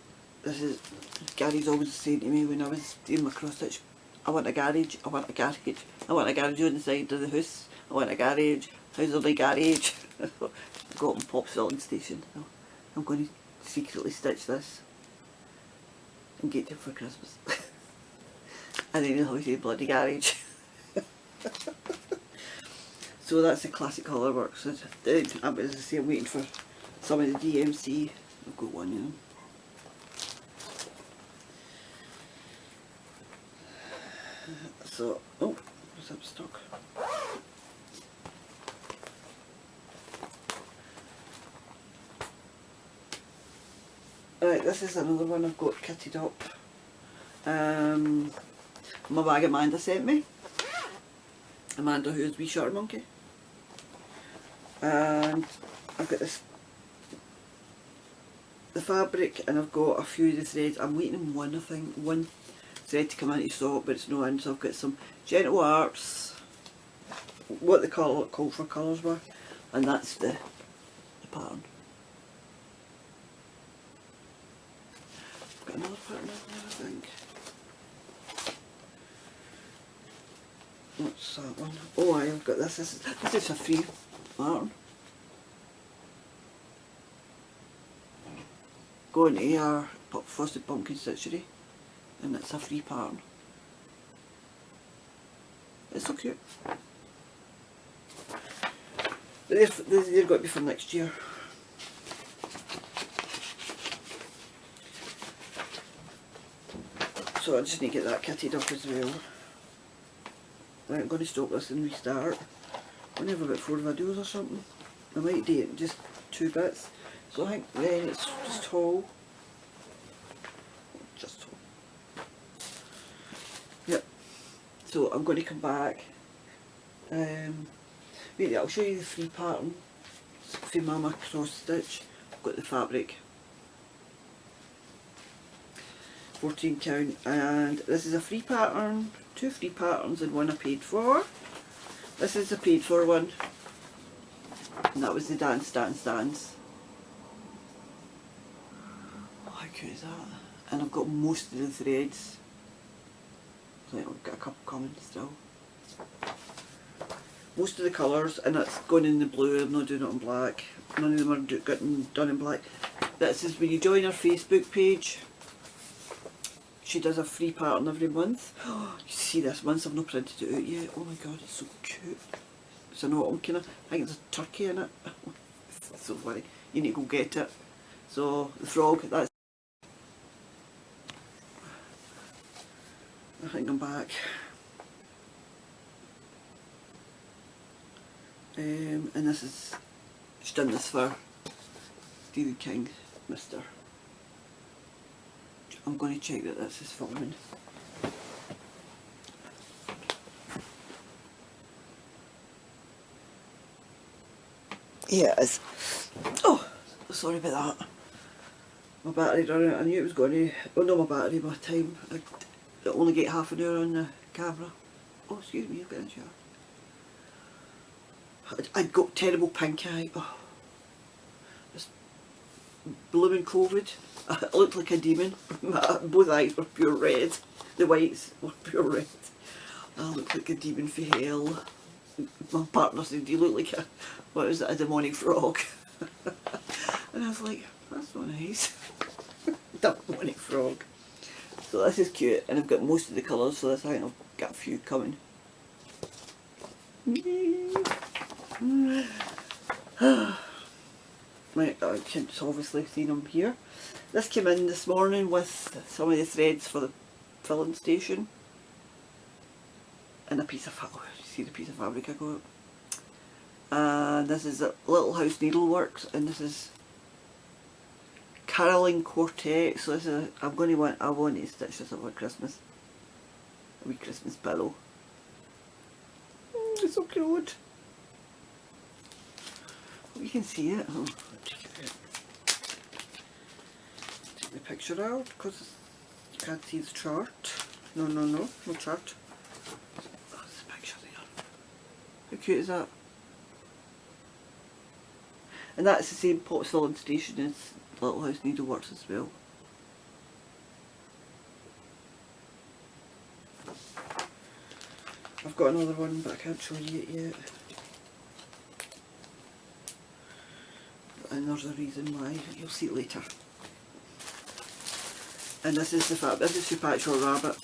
Gary's always saying to me when I was doing my cross stitch, I want a garage, I want a garage, I want a garage on the side of the house, I want a garage, how's the garage? I've got my pop filling station. I'm going to secretly stitch this and get it for Christmas. And then he'll say bloody garage. So that's the classic colour works. As I say, I'm waiting for some of the DMC. I've got one of them. So, oh, was that stuck? Right, this is another one I've got kitted up. My bag Amanda sent me. Amanda, who is wee shutter monkey. And I've got the fabric, and I've got a few of the threads. I'm waiting on one, I think, one thread to come into stock, but it's not in, so I've got some Gentle Arts, what the call for colours were, and that's the pattern. I've got another pattern in there, I think. What's that one? Oh, I've got this. This is a free pattern. Going to our Frosted Pumpkin Stitchery, and it's a free pattern. It's so cute. But they're got to be for next year. So I just need to get that kitted up as well. Right, I'm going to stop this and restart. I only have about 4 videos or something. I might do it in just 2 bits. So I think then it's just whole. Just whole. Yep. So I'm going to come back. Wait, I'll show you the free pattern for Mama cross stitch. I've got the fabric. 14 count, and this is a free pattern, 2 free patterns and 1 I paid for. This is the paid for one, and that was the dance. Oh, how cute is that? And I've got most of the threads. So I've got a couple coming still. Most of the colours, and that's going in the blue. I'm not doing it in black. None of them are getting done in black. This is when you join our Facebook page. She does a free pattern every month. Oh, you see this month, I've not printed it out yet. Oh my god, it's so cute. It's an autumn kind of, I think there's a turkey in it. It's so funny. You need to go get it. So, the frog, that's... I think I'm back. And this is, she's done this for Stephen King, Mr. I'm going to check that this is filming. Yeah, it is. Oh, sorry about that. My battery ran out. I knew it was going to... Oh no, my battery, my time. I only get half an hour on the camera. Oh, excuse me, I've got in shower. I got terrible pink eye. Oh. This blooming COVID. I looked like a demon. Both eyes were pure red. The whites were pure red. I looked like a demon for hell. My partner said, you look like a, what was it, a demonic frog. And I was like, that's not nice. Demonic frog. So this is cute, and I've got most of the colours, so I think I've got a few coming. Right, I can obviously see them here. This came in this morning with some of the threads for the filling station. And a piece of fabric, you see the piece of fabric I got. And this is Little House Needleworks, and this is Caroling Quartet. So this is, I want to stitch this up for Christmas. A wee Christmas pillow. It's so cute. You can see it. Oh, take the picture out because you can't see the chart. No chart. Oh, there's a picture there. How cute is that? And that's the same pot filling station as Little House Needleworks as well. I've got another one, but I can't show you it yet. And there's a reason why, you'll see it later. And this is the fabric, this is for Patchwork Rabbit.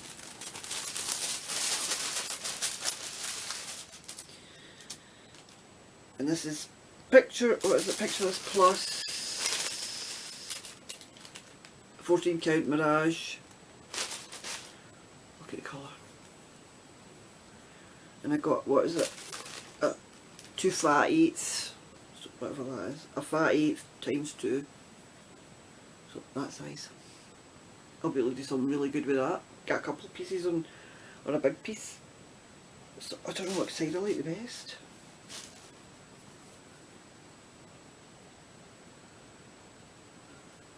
And this is picture, what is it, Pictureless Plus 14 count Mirage. Look at the colour. And I got, what is it, 2 flat 8s, whatever that is, a flat 8 times 2, so that size. I'll be able to do something really good with that. Got a couple of pieces on a big piece. So I don't know what side I like the best.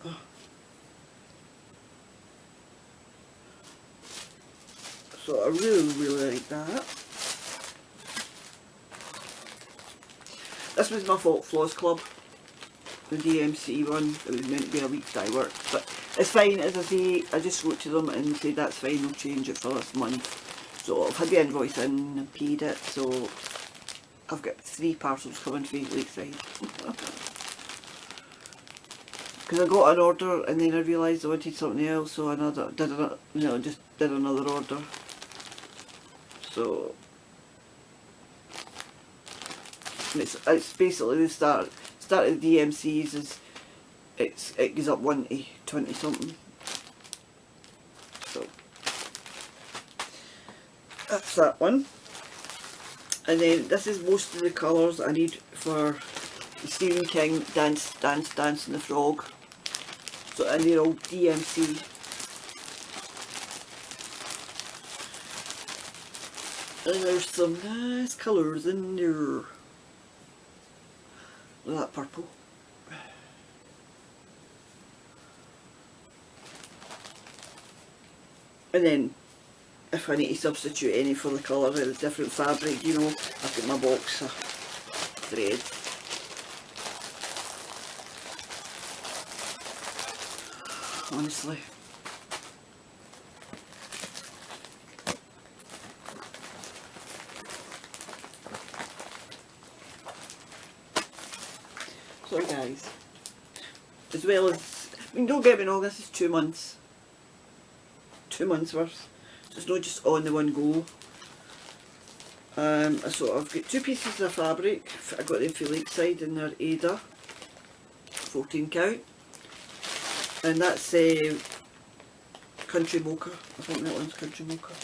Oh. So I really like that. This was my Floss Club, the DMC one. It was meant to be a week's dye work, but it's fine. As I say, I just wrote to them and said that's fine, I'll change it for this month. So I've had the invoice in and paid it, so I've got 3 parcels coming for Lakeside. Because I got an order and then I realised I wanted something else, so just did another order. So it's basically the start of the DMCs is it goes up 1 to 20 something. So That's that one. And then this is most of the colours I need for the Stephen King Dance, Dance, Dance and the Frog. So, and they're all DMC. And there's some nice colours in there. Look at that purple. And then, if I need to substitute any for the colour of the different fabric, you know, I've got my box of thread. Honestly. So guys, as well as, I mean, don't get me wrong, this is 2 months. 2 months worth. So it's not just on the one go. So I've got 2 pieces of fabric. I got them for Lakeside and they're Ada 14 count. And that's Country Mocha. I think that one's Country Mocha.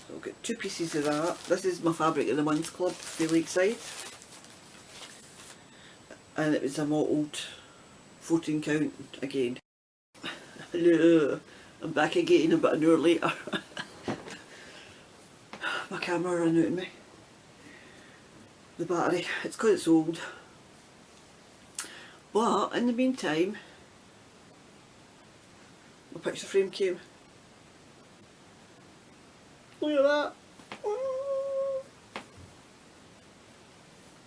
So I've got 2 pieces of that. This is my Fabric of the Month Club for Lakeside. And it was a mottled 14 count again. Hello, I'm back again about an hour later. My camera ran out of me. The battery, it's because it's old. But in the meantime, my picture frame came. Look at that.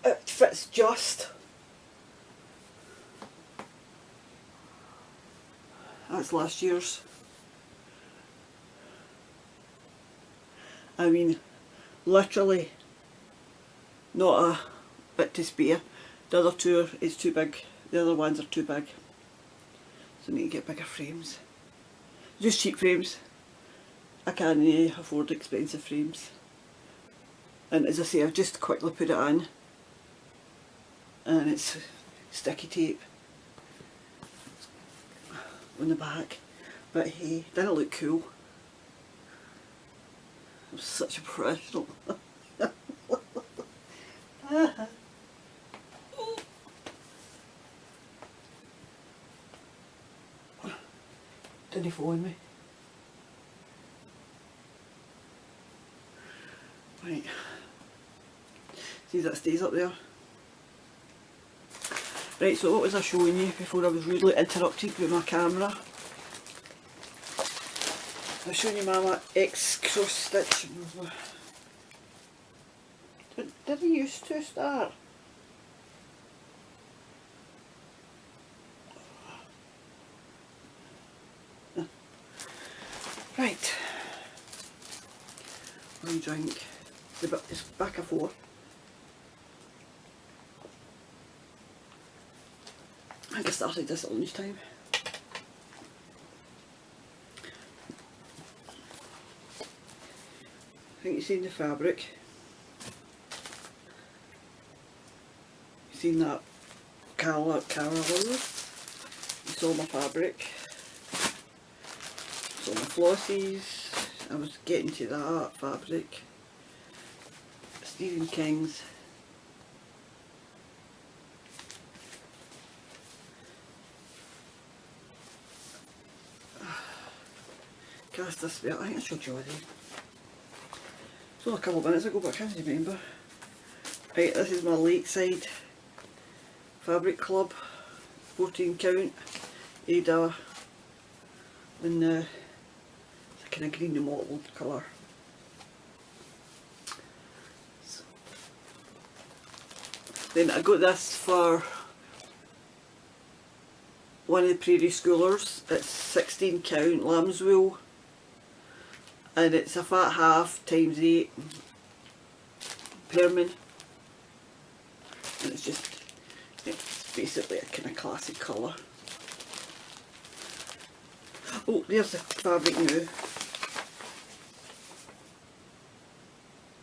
It fits just. That's last year's. I mean, literally not a bit to spare. The other 2 is too big. The other ones are too big. So I need to get bigger frames. Just cheap frames. I can't afford expensive frames. And as I say, I've just quickly put it on. And it's sticky tape on the back. But hey, didn't it look cool? I'm such a professional. Didn't he phone me? Right. See, that stays up there. Right, so what was I showing you before I was rudely interrupted with my camera? I was showing you my X cross stitch. Did he used to start? Right. Wee drink. It's back and forth. I think I started this at lunchtime. I think you've seen the fabric. You've seen that colour. You saw my fabric. So my flossies. I was getting to that fabric. Stephen King's. Cast this bit. I think I showed you already. It's only a couple of minutes ago, but I can't remember. Right, this is my Lakeside Fabric Club 14 count Ada in the kind of green and mottled colour. So, then I got this for one of the Prairie Schoolers. It's 16 count lamb's wool. And it's a fat half times 8 permin, and it's basically a kind of classic colour. Oh, there's the fabric now.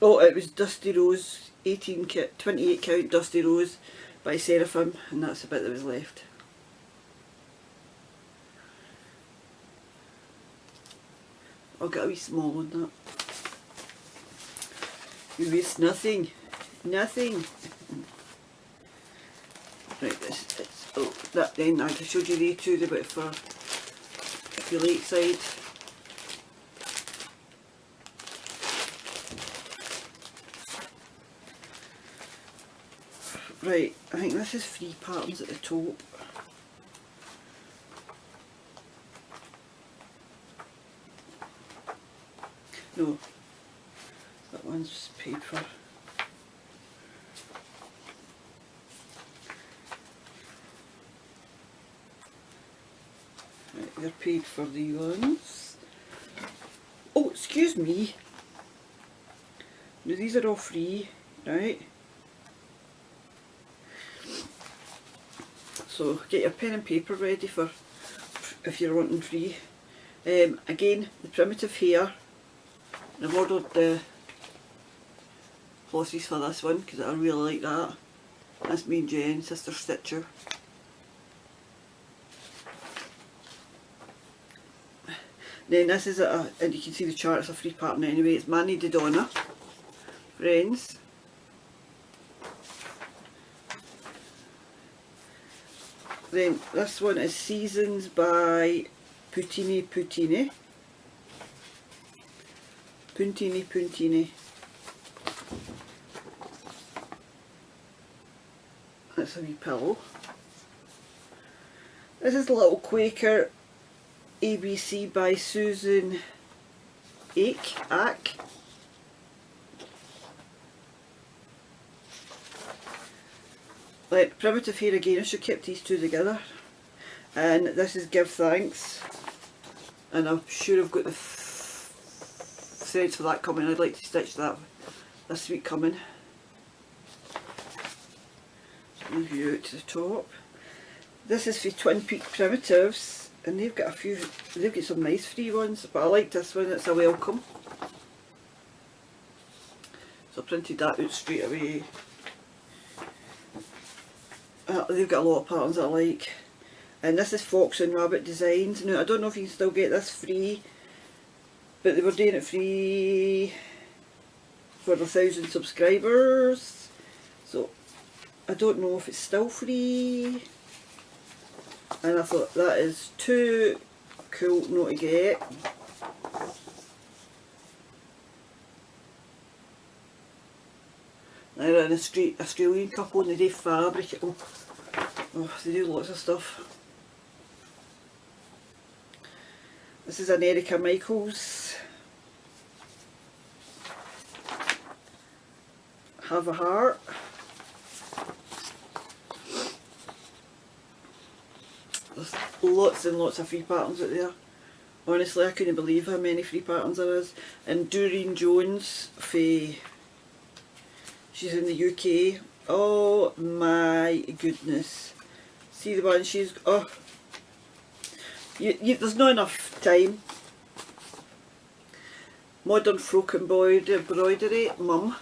Oh, it was Dusty Rose 28 count Dusty Rose by Seraphim, and that's the bit that was left. I'll get a wee small on that. We waste nothing. Nothing. Right, that then I showed you the two, the bit for the lakeside. Right, I think this is 3 patterns at the top. No, that one's paper. Right, they're paid for the ones. Oh, excuse me. Now these are all free, right? So get your pen and paper ready for if you're wanting free. Again, the primitive hair. I've ordered the flossies for this one because I really like that. That's me and Jen, Sister Stitcher. Then this is and you can see the chart, it's a free pattern anyway. It's Mani de Donna, Friends. Then this one is Seasons by Puntini Puntini. Puntini Puntini. That's a wee pillow. This is Little Quaker ABC by Susan Ack. Like primitive hair again, I should keep these two together. And this is Give Thanks. And I'm sure I've got the threads for that coming. I'd like to stitch that this week coming. Move you out to the top. This is for Twin Peak Primitives, and they've got some nice free ones, but I like this one, it's a welcome. So I printed that out straight away. They've got a lot of patterns that I like. And this is Fox and Rabbit Designs. Now I don't know if you can still get this free, but they were doing it free for 1,000 subscribers. So I don't know if it's still free. And I thought that is too cool not to get. They're an Australian couple and they do fabric. Oh, they do lots of stuff. This is an Erica Michaels. Have a Heart. There's lots and lots of free patterns out there. Honestly, I couldn't believe how many free patterns there is. And Doreen Jones, she's in the UK. Oh my goodness. See the one she's... Oh. There's not enough time. Modern Folk Embroidery, Mum.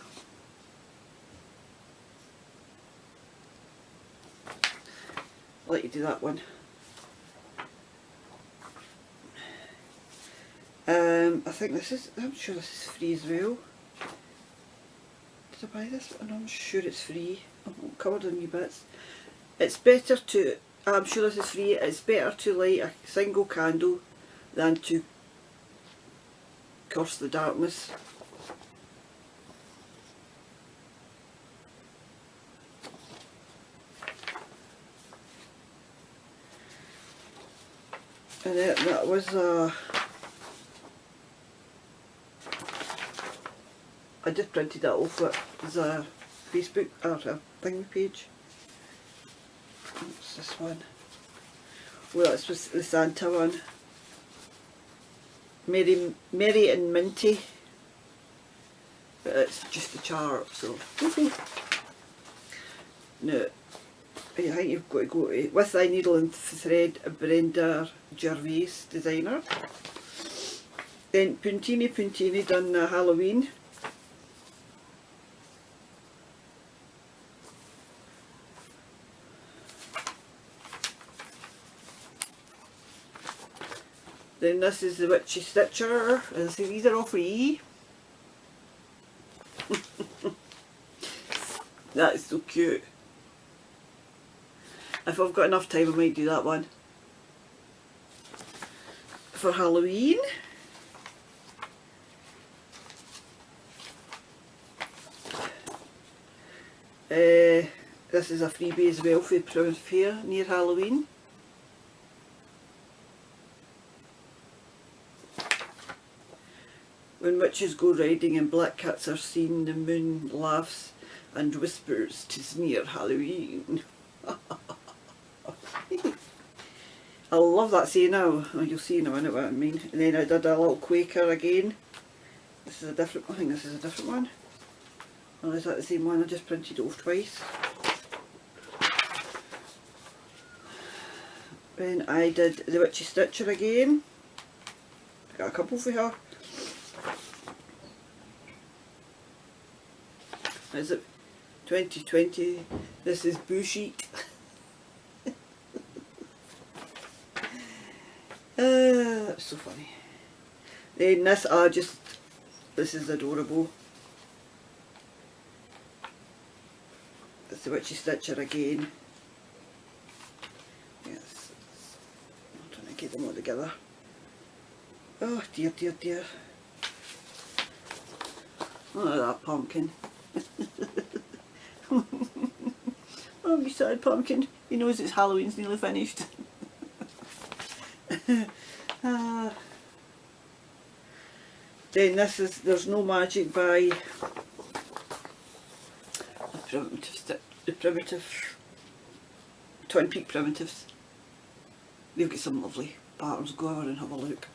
I'll let you do that one. I think this is, I'm sure this is free as well. Did I buy this? I'm sure it's free. I'm covered in wee bits. It's better to, I'm sure this is free, it's better to light a single candle than to curse the darkness. And that was I just printed that off it as a Facebook or a thingy page. What's this one? Well, it's was the Santa one. Merry and Minty. But it's just a chart, so. No. I think you've got to go to With Thy Needle and Thread, Brenda Gervais, designer. Then Puntini done Halloween. Then this is the Witchy Stitcher, and so these are all free. That is so cute. If I've got enough time I might do that one. For Halloween. This is a freebie as well for the fair near Halloween. When witches go riding and black cats are seen, the moon laughs and whispers, "'Tis near Halloween." I love that saying now. Oh, you'll see in a minute what I mean. And then I did a little Quaker again. This is a different, I think this is a different one. Oh, is that the same one? I just printed it off twice. Then I did the Witchy Stitcher again. I got a couple for her. Is it 2020? This is Bullshit. That's so funny. Then this, this is adorable. It's the Witchy Stitcher again. Yes, I'm trying to get them all together. Oh dear, dear, dear. Look at that pumpkin. Oh, you sad pumpkin. He knows it's Halloween's nearly finished. Then this is There's No Magic by the Primitive Twin Peak Primitives. They've got some lovely patterns. Go over and have a look.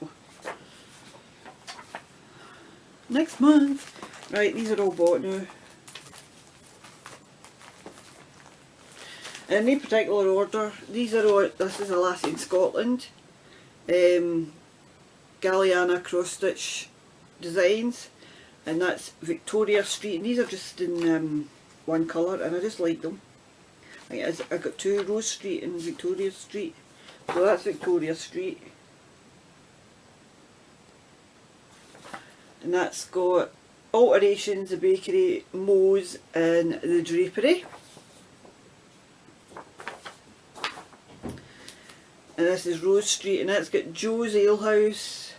Next month. Right, these are all bought now. In no particular order, these are all, this is a lassie in Scotland. Galliana cross stitch designs, and that's Victoria Street, and these are just in one colour, and I just like them. I got two, Rose Street and Victoria Street, so that's Victoria Street, and that's got alterations, the bakery, Moe's and the drapery. And this is Rose Street, and that's got Joe's Alehouse,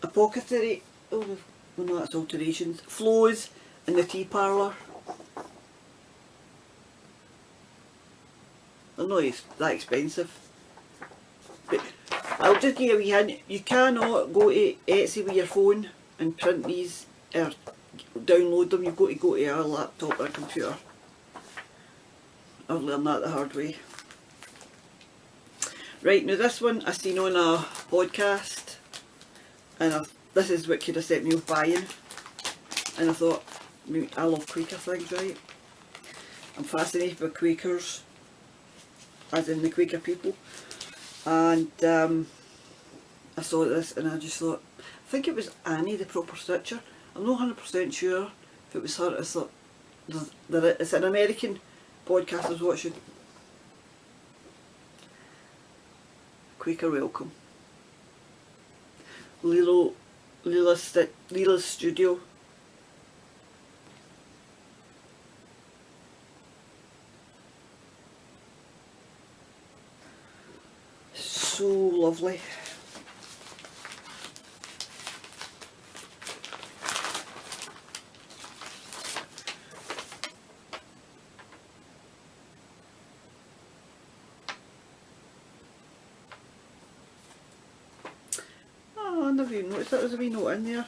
Apothecary, oh no, that's alterations, Flo's and the tea parlour. They're not that expensive. But I'll just give you a wee hint, you cannot go to Etsy with your phone and print these or download them. You've got to go to a laptop or a computer. I've learned that the hard way. Right, now this one I seen on a podcast, and this is what could have set me off buying, and I thought, I love Quaker things, right? I'm fascinated by Quakers, as in the Quaker people, and I saw this and I just thought, I think it was Annie, the proper stitcher. I'm not 100% sure if it was her. I thought, it's an American podcast I was watching. Quaker Welcome. Lila's Studio. So lovely. I never even noticed that there was a wee note in there.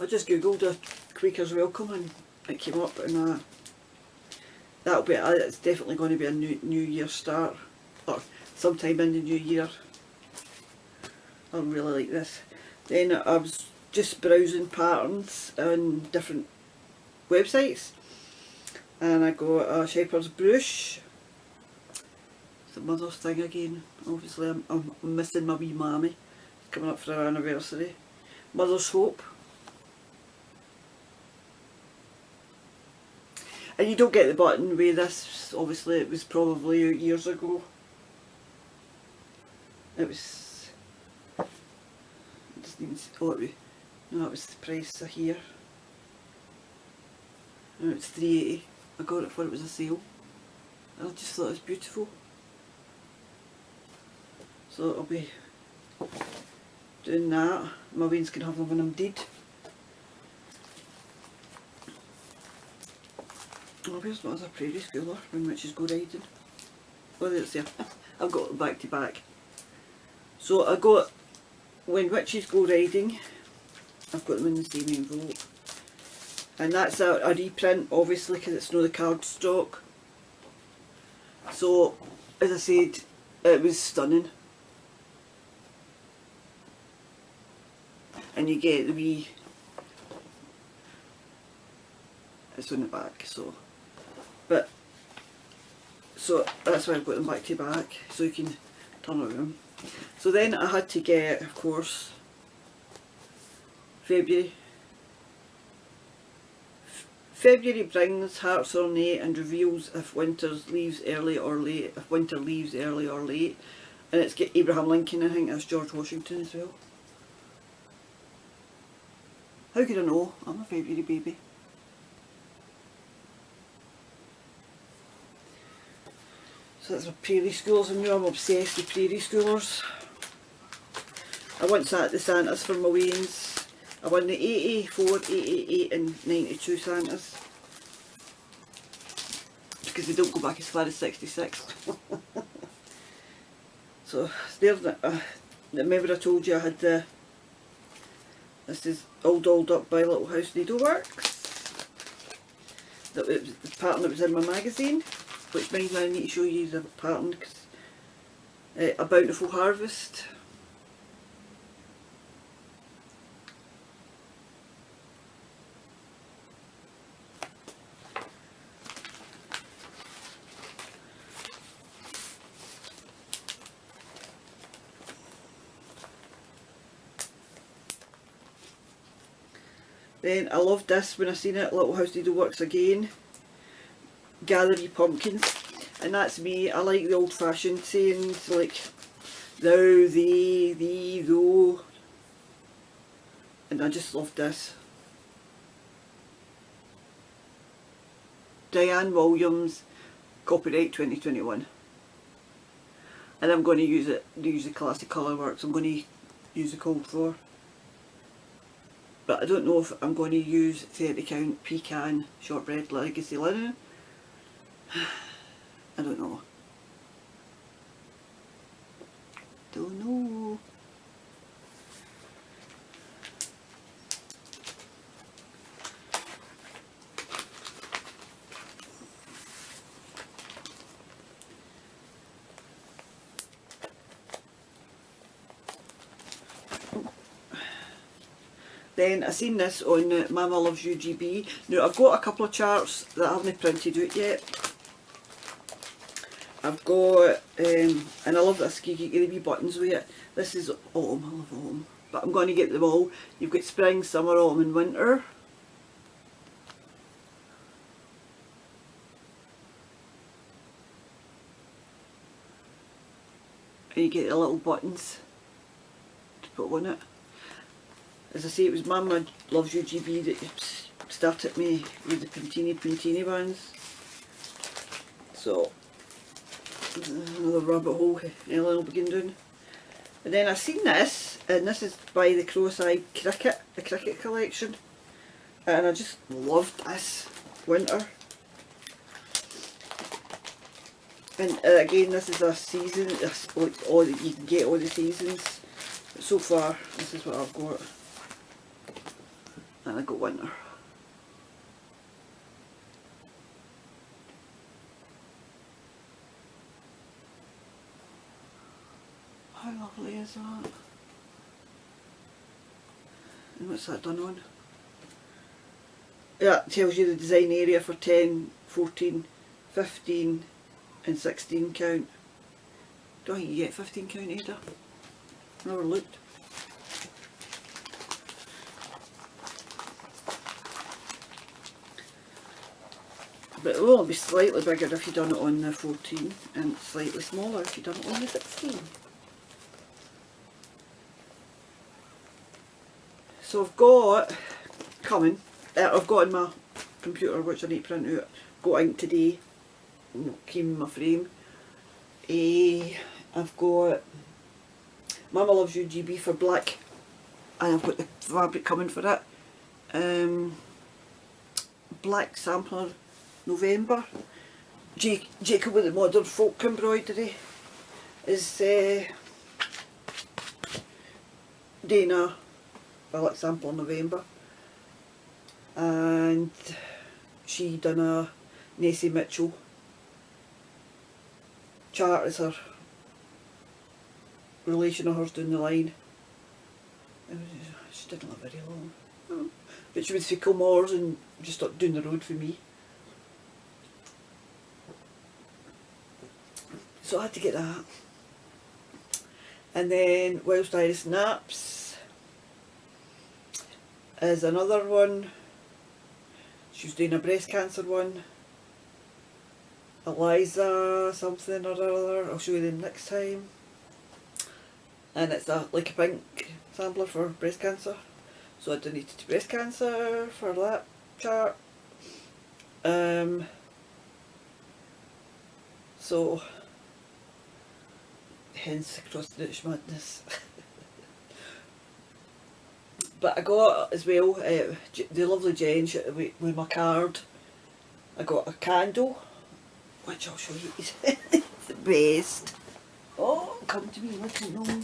I just googled a Quaker's Welcome and it came up, and that'll be it's definitely going to be a new year start, or sometime in the new year. I really like this. Then I was just browsing patterns on different websites, and I got a shepherd's brush. The mother's thing again. Obviously I'm missing my wee mammy. It's coming up for our anniversary. Mother's Hope. And you don't get the button with this, obviously it was probably years ago. It was, didn't see, oh, no, that was the price of here. No, it's £3.80. I got it for it was a sale. I just thought it was beautiful. So I'll be doing that. My Wayne's can have them when I'm dead. Oh, where's my other prairie schooler when witches go riding? Oh, there's there. I've got them back to back. So I got when witches go riding. I've got them in the same envelope. And that's a reprint, obviously, because it's not the card stock. So, as I said, it was stunning. And you get the wee, it's on the back, so, but, so that's why I've got them back to back, so you can turn it around. So then I had to get, of course, February. February brings hearts ornate and reveals if winter leaves early or late, and it's got Abraham Lincoln, I think that's George Washington as well. How could I know? I'm a February baby. So that's my prairie schoolers, and now I'm obsessed with prairie schoolers. I once at the Santas for my Waynes. I won the 84, 88 and 92 Santas. Because they don't go back as far as 66. So there's remember I told you I had the, this is all dolled up by Little House Needleworks. That was the pattern that was in my magazine, which means I need to show you the pattern because A Bountiful Harvest. Then I loved this when I seen it, Little House Needleworks again. Gather Ye Pumpkins. And that's me, I like the old fashioned sayings like thou, thee, thee, thou. And I just loved this. Diane Williams, copyright 2021. And I'm going to use the classic colourworks, I'm going to use the cold for. But I don't know if I'm going to use 30 count pecan shortbread legacy linen. I don't know. Don't know. Then I seen this on Mama Loves UGB. Now I've got a couple of charts that I haven't printed out yet. I've got, and I love this, you get the wee buttons with it. This is autumn, I love autumn. But I'm going to get them all. You've got spring, summer, autumn and winter. And you get the little buttons to put on it. As I say, it was Mama Loves UGB that started me with the Pintini ones. So, another rabbit hole Helen will begin doing. And then I seen this, and this is by the Cross-Eyed Cricket, the Cricket collection. And I just loved this winter. And again, this is a season, like all that you can get all the seasons. But so far, this is what I've got. And I got winter. How lovely is that? And what's that done on? Yeah, it tells you the design area for 10, 14, 15 and 16 count. Don't think you get 15 count either. Never looked. But it will only be slightly bigger if you've done it on the 14 and slightly smaller if you've done it on the 16. So I've got coming, I've got in my computer, which I need to print out, got ink today, came in my frame. I've got Mama Loves You GB for black, and I've got the fabric coming for it. Black sampler November. Jacob with the modern folk embroidery is Dana black sampler November, and she done a Nessie Mitchell chart as her relation of hers down the line. She didn't live very long, but she was for Kilmore's and just up down the road for me. So I had to get that. And then Whilst Iris Naps is another one. She was doing a breast cancer one. Eliza something or other, I'll show you them next time. And it's like a pink sampler for breast cancer. So I donated to breast cancer for that chart. So hence Across the British Madness. But I got as well, the lovely Jen with my card, I got a candle, which I'll show you. It's the best. Oh, come to me, look at them.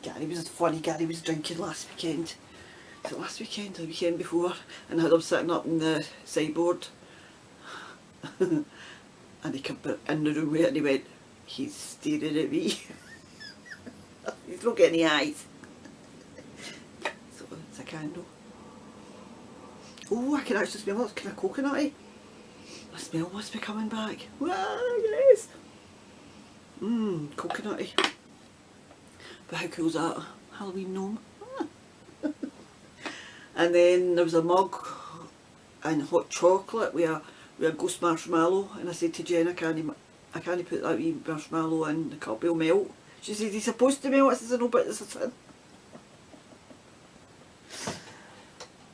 Gary was funny, Gary was drinking last weekend. So last weekend or the weekend before, and I had him sitting up in the sideboard. And he came in the room with it and he went, he's staring at me. He's not getting any eyes. So it's a candle. Oh, I can actually smell it. It's kind of coconutty. The smell must be coming back. Wow, yes. Coconutty. But how cool is that? Halloween gnome. And then there was a mug and hot chocolate with a ghost marshmallow, and I said to Jen, I can't put that wee marshmallow in, the cup will melt. She said, he's supposed to melt. I said, no, but this is it.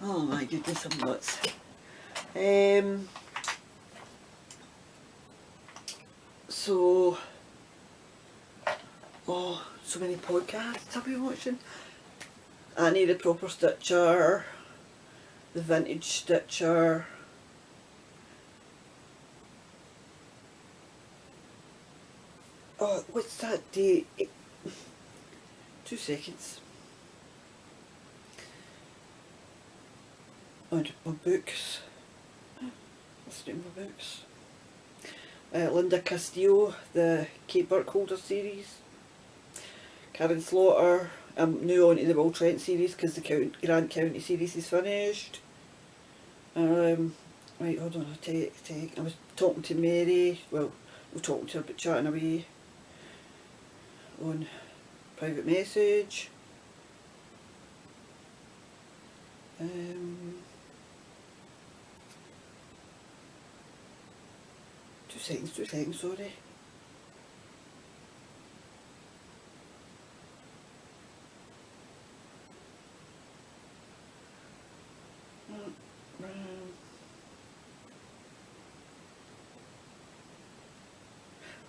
Oh my goodness, I'm nuts. So, oh, so many podcasts I've been watching. Annie the Proper Stitcher, the Vintage Stitcher, oh, what's that day? 2 seconds. And my books. What's the name of my books? Linda Castillo, the Kate Burkholder series. Karen Slaughter. I'm new on to the Will Trent series because the Grant County series is finished. Right, hold on, I was talking to Mary, well, we were talking to her but chatting away on private message. 2 seconds, sorry.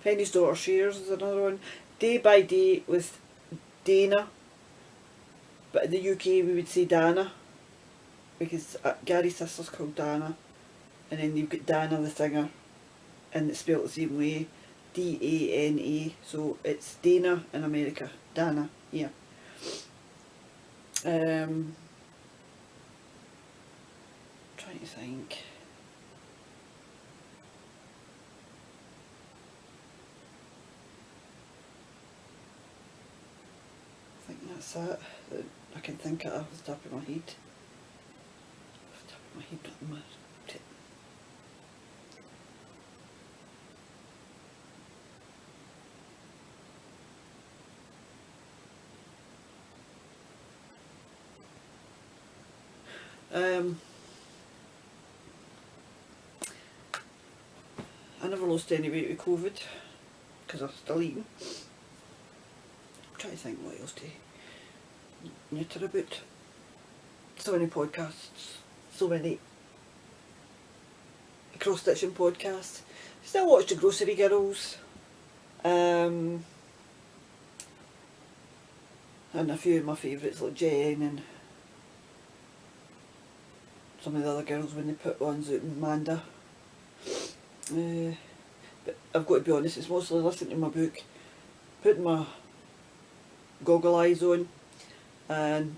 Penny's Daughter Shares is another one. Day by Day with Dana, but in the UK we would say Dana, because Gary's sister's called Dana, and then you've got Dana the singer, and it's spelled the same way, D-A-N-A, so it's Dana in America, Dana, yeah. Trying to think. I think that's it that I can think of off the top of my head. Off the top of my head, not my tip. I never lost any weight with COVID because I'm still eating. I'm trying to think what else to. knitter about. So many podcasts, so many cross-stitching podcasts. Still watch the Grocery Girls, and a few of my favourites like Jen and some of the other girls when they put ones out, and Amanda. But I've got to be honest, it's mostly listening to my book, putting my goggle eyes on and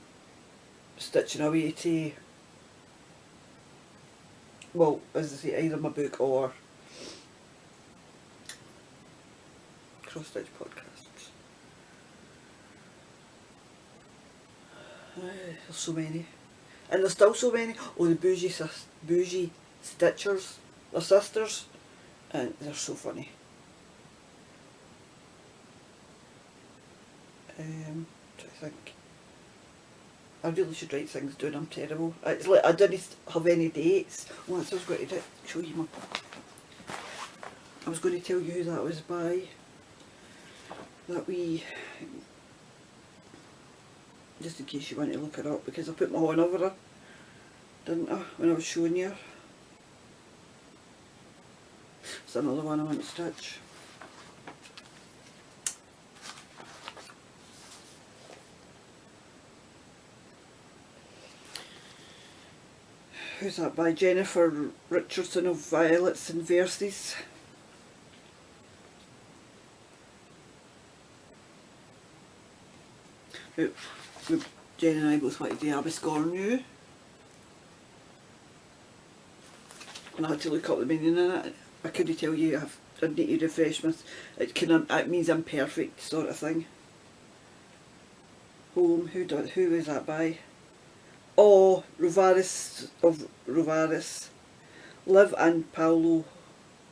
stitching away to, well, as I say, either my book or cross-stitch podcasts. There's so many. And there's still so many. Oh, the bougie stitchers, they're sisters, and they're so funny. Trying to think. I really should write things down, I'm terrible. It's like I didn't have any dates. Oh, that's what I was going to show you my... I was going to tell you who that was by. That wee... Just in case you want to look it up, because I put my horn over her, didn't I, when I was showing you her. It's another one I want to stitch. Who's that by? Jennifer Richardson of Violets and Verses. Jen and I both wanted to do Abiscore New, and I had to look up the meaning in it. I couldn't tell you. I need to refresh my... It means imperfect sort of thing. Home. Who is that by? Oh, Rovaris of Rovaris. Liv and Paolo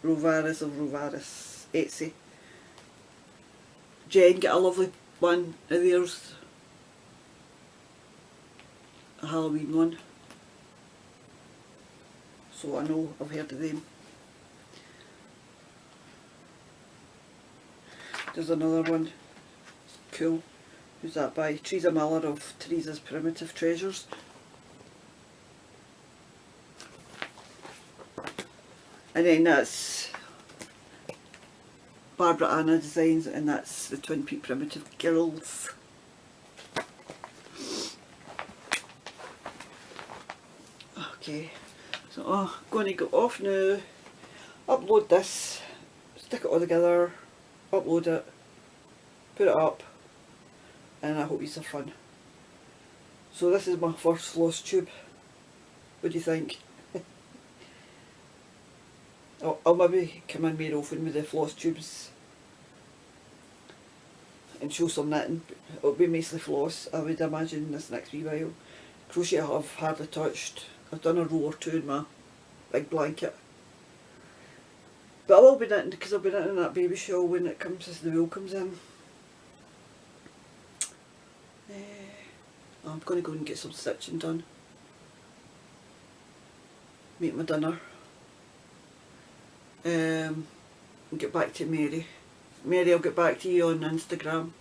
Rovaris of Rovaris. Etsy. Jen, get a lovely one of theirs. A Halloween one. So I know I've heard of them. There's another one. Cool. Who's that by? Teresa Miller of Teresa's Primitive Treasures. And then that's Barbara Anna Designs, and that's the Twin Peak Primitive Girls. Okay, so I'm going to go off now, upload this, stick it all together, upload it, put it up, and I hope it's fun. So this is my first floss tube. What do you think? I'll maybe come in more often with the floss tubes and show some knitting. It'll be mostly floss, I would imagine, this next wee while. Crochet I've hardly touched. I've done a row or two in my big blanket. But I will be knitting, because I'll be knitting that baby shawl when it comes, as the wool comes in. I'm going to go and get some stitching done. Make my dinner. Get back to Mary. Mary, I'll get back to you on Instagram.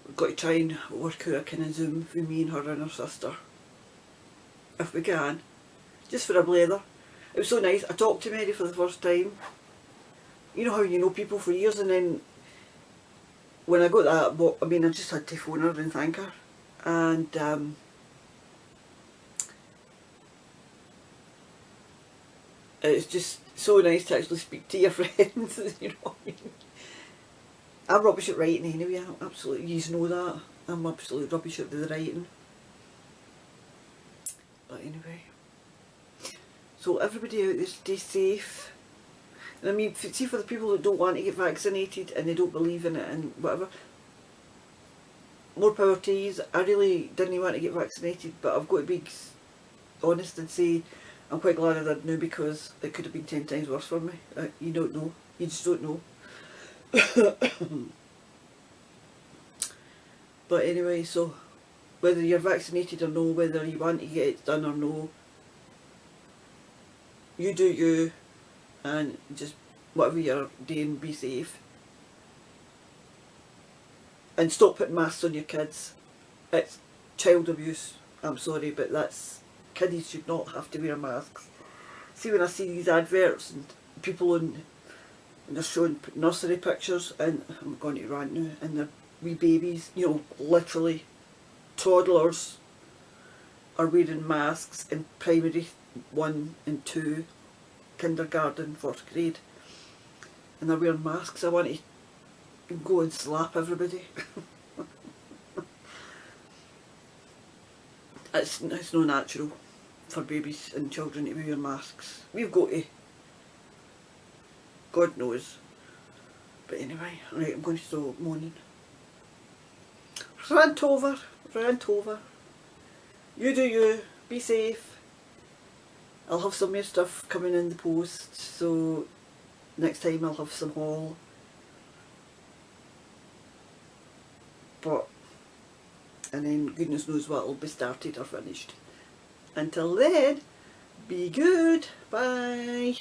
We've got to try and work out a kind of Zoom with me and her and her sister, if we can, just for a blather. It was so nice. I talked to Mary for the first time. You know how you know people for years, and then when I got that, I mean, I just had to phone her and thank her, and it's just so nice to actually speak to your friends. You know what I mean? I'm rubbish at writing anyway. I'm absolutely, you know that. I'm absolutely rubbish at the writing. But anyway, so everybody out there, stay safe. And I mean, see, for the people that don't want to get vaccinated and they don't believe in it and whatever, more power to you. I really didn't want to get vaccinated, but I've got to be honest and say I'm quite glad I did now, because it could have been 10 times worse for me. You don't know. You just don't know. But anyway, so whether you're vaccinated or no, whether you want to get it done or no, you do you, and just whatever you're doing, be safe. And stop putting masks on your kids. It's child abuse. I'm sorry, but kiddies should not have to wear masks. See, when I see these adverts and people and they're showing nursery pictures, and I'm going to rant now, and they're wee babies, you know, literally toddlers are wearing masks in primary 1 and 2, kindergarten, 4th grade, and they're wearing masks. I want to go and slap everybody. It's no natural for babies and children to wear masks. We've got to. God knows. But anyway, right, I'm going to stop moaning. Rant over. You do you. Be safe. I'll have some more stuff coming in the post, so next time I'll have some haul. And then goodness knows what will be started or finished. Until then, be good. Bye.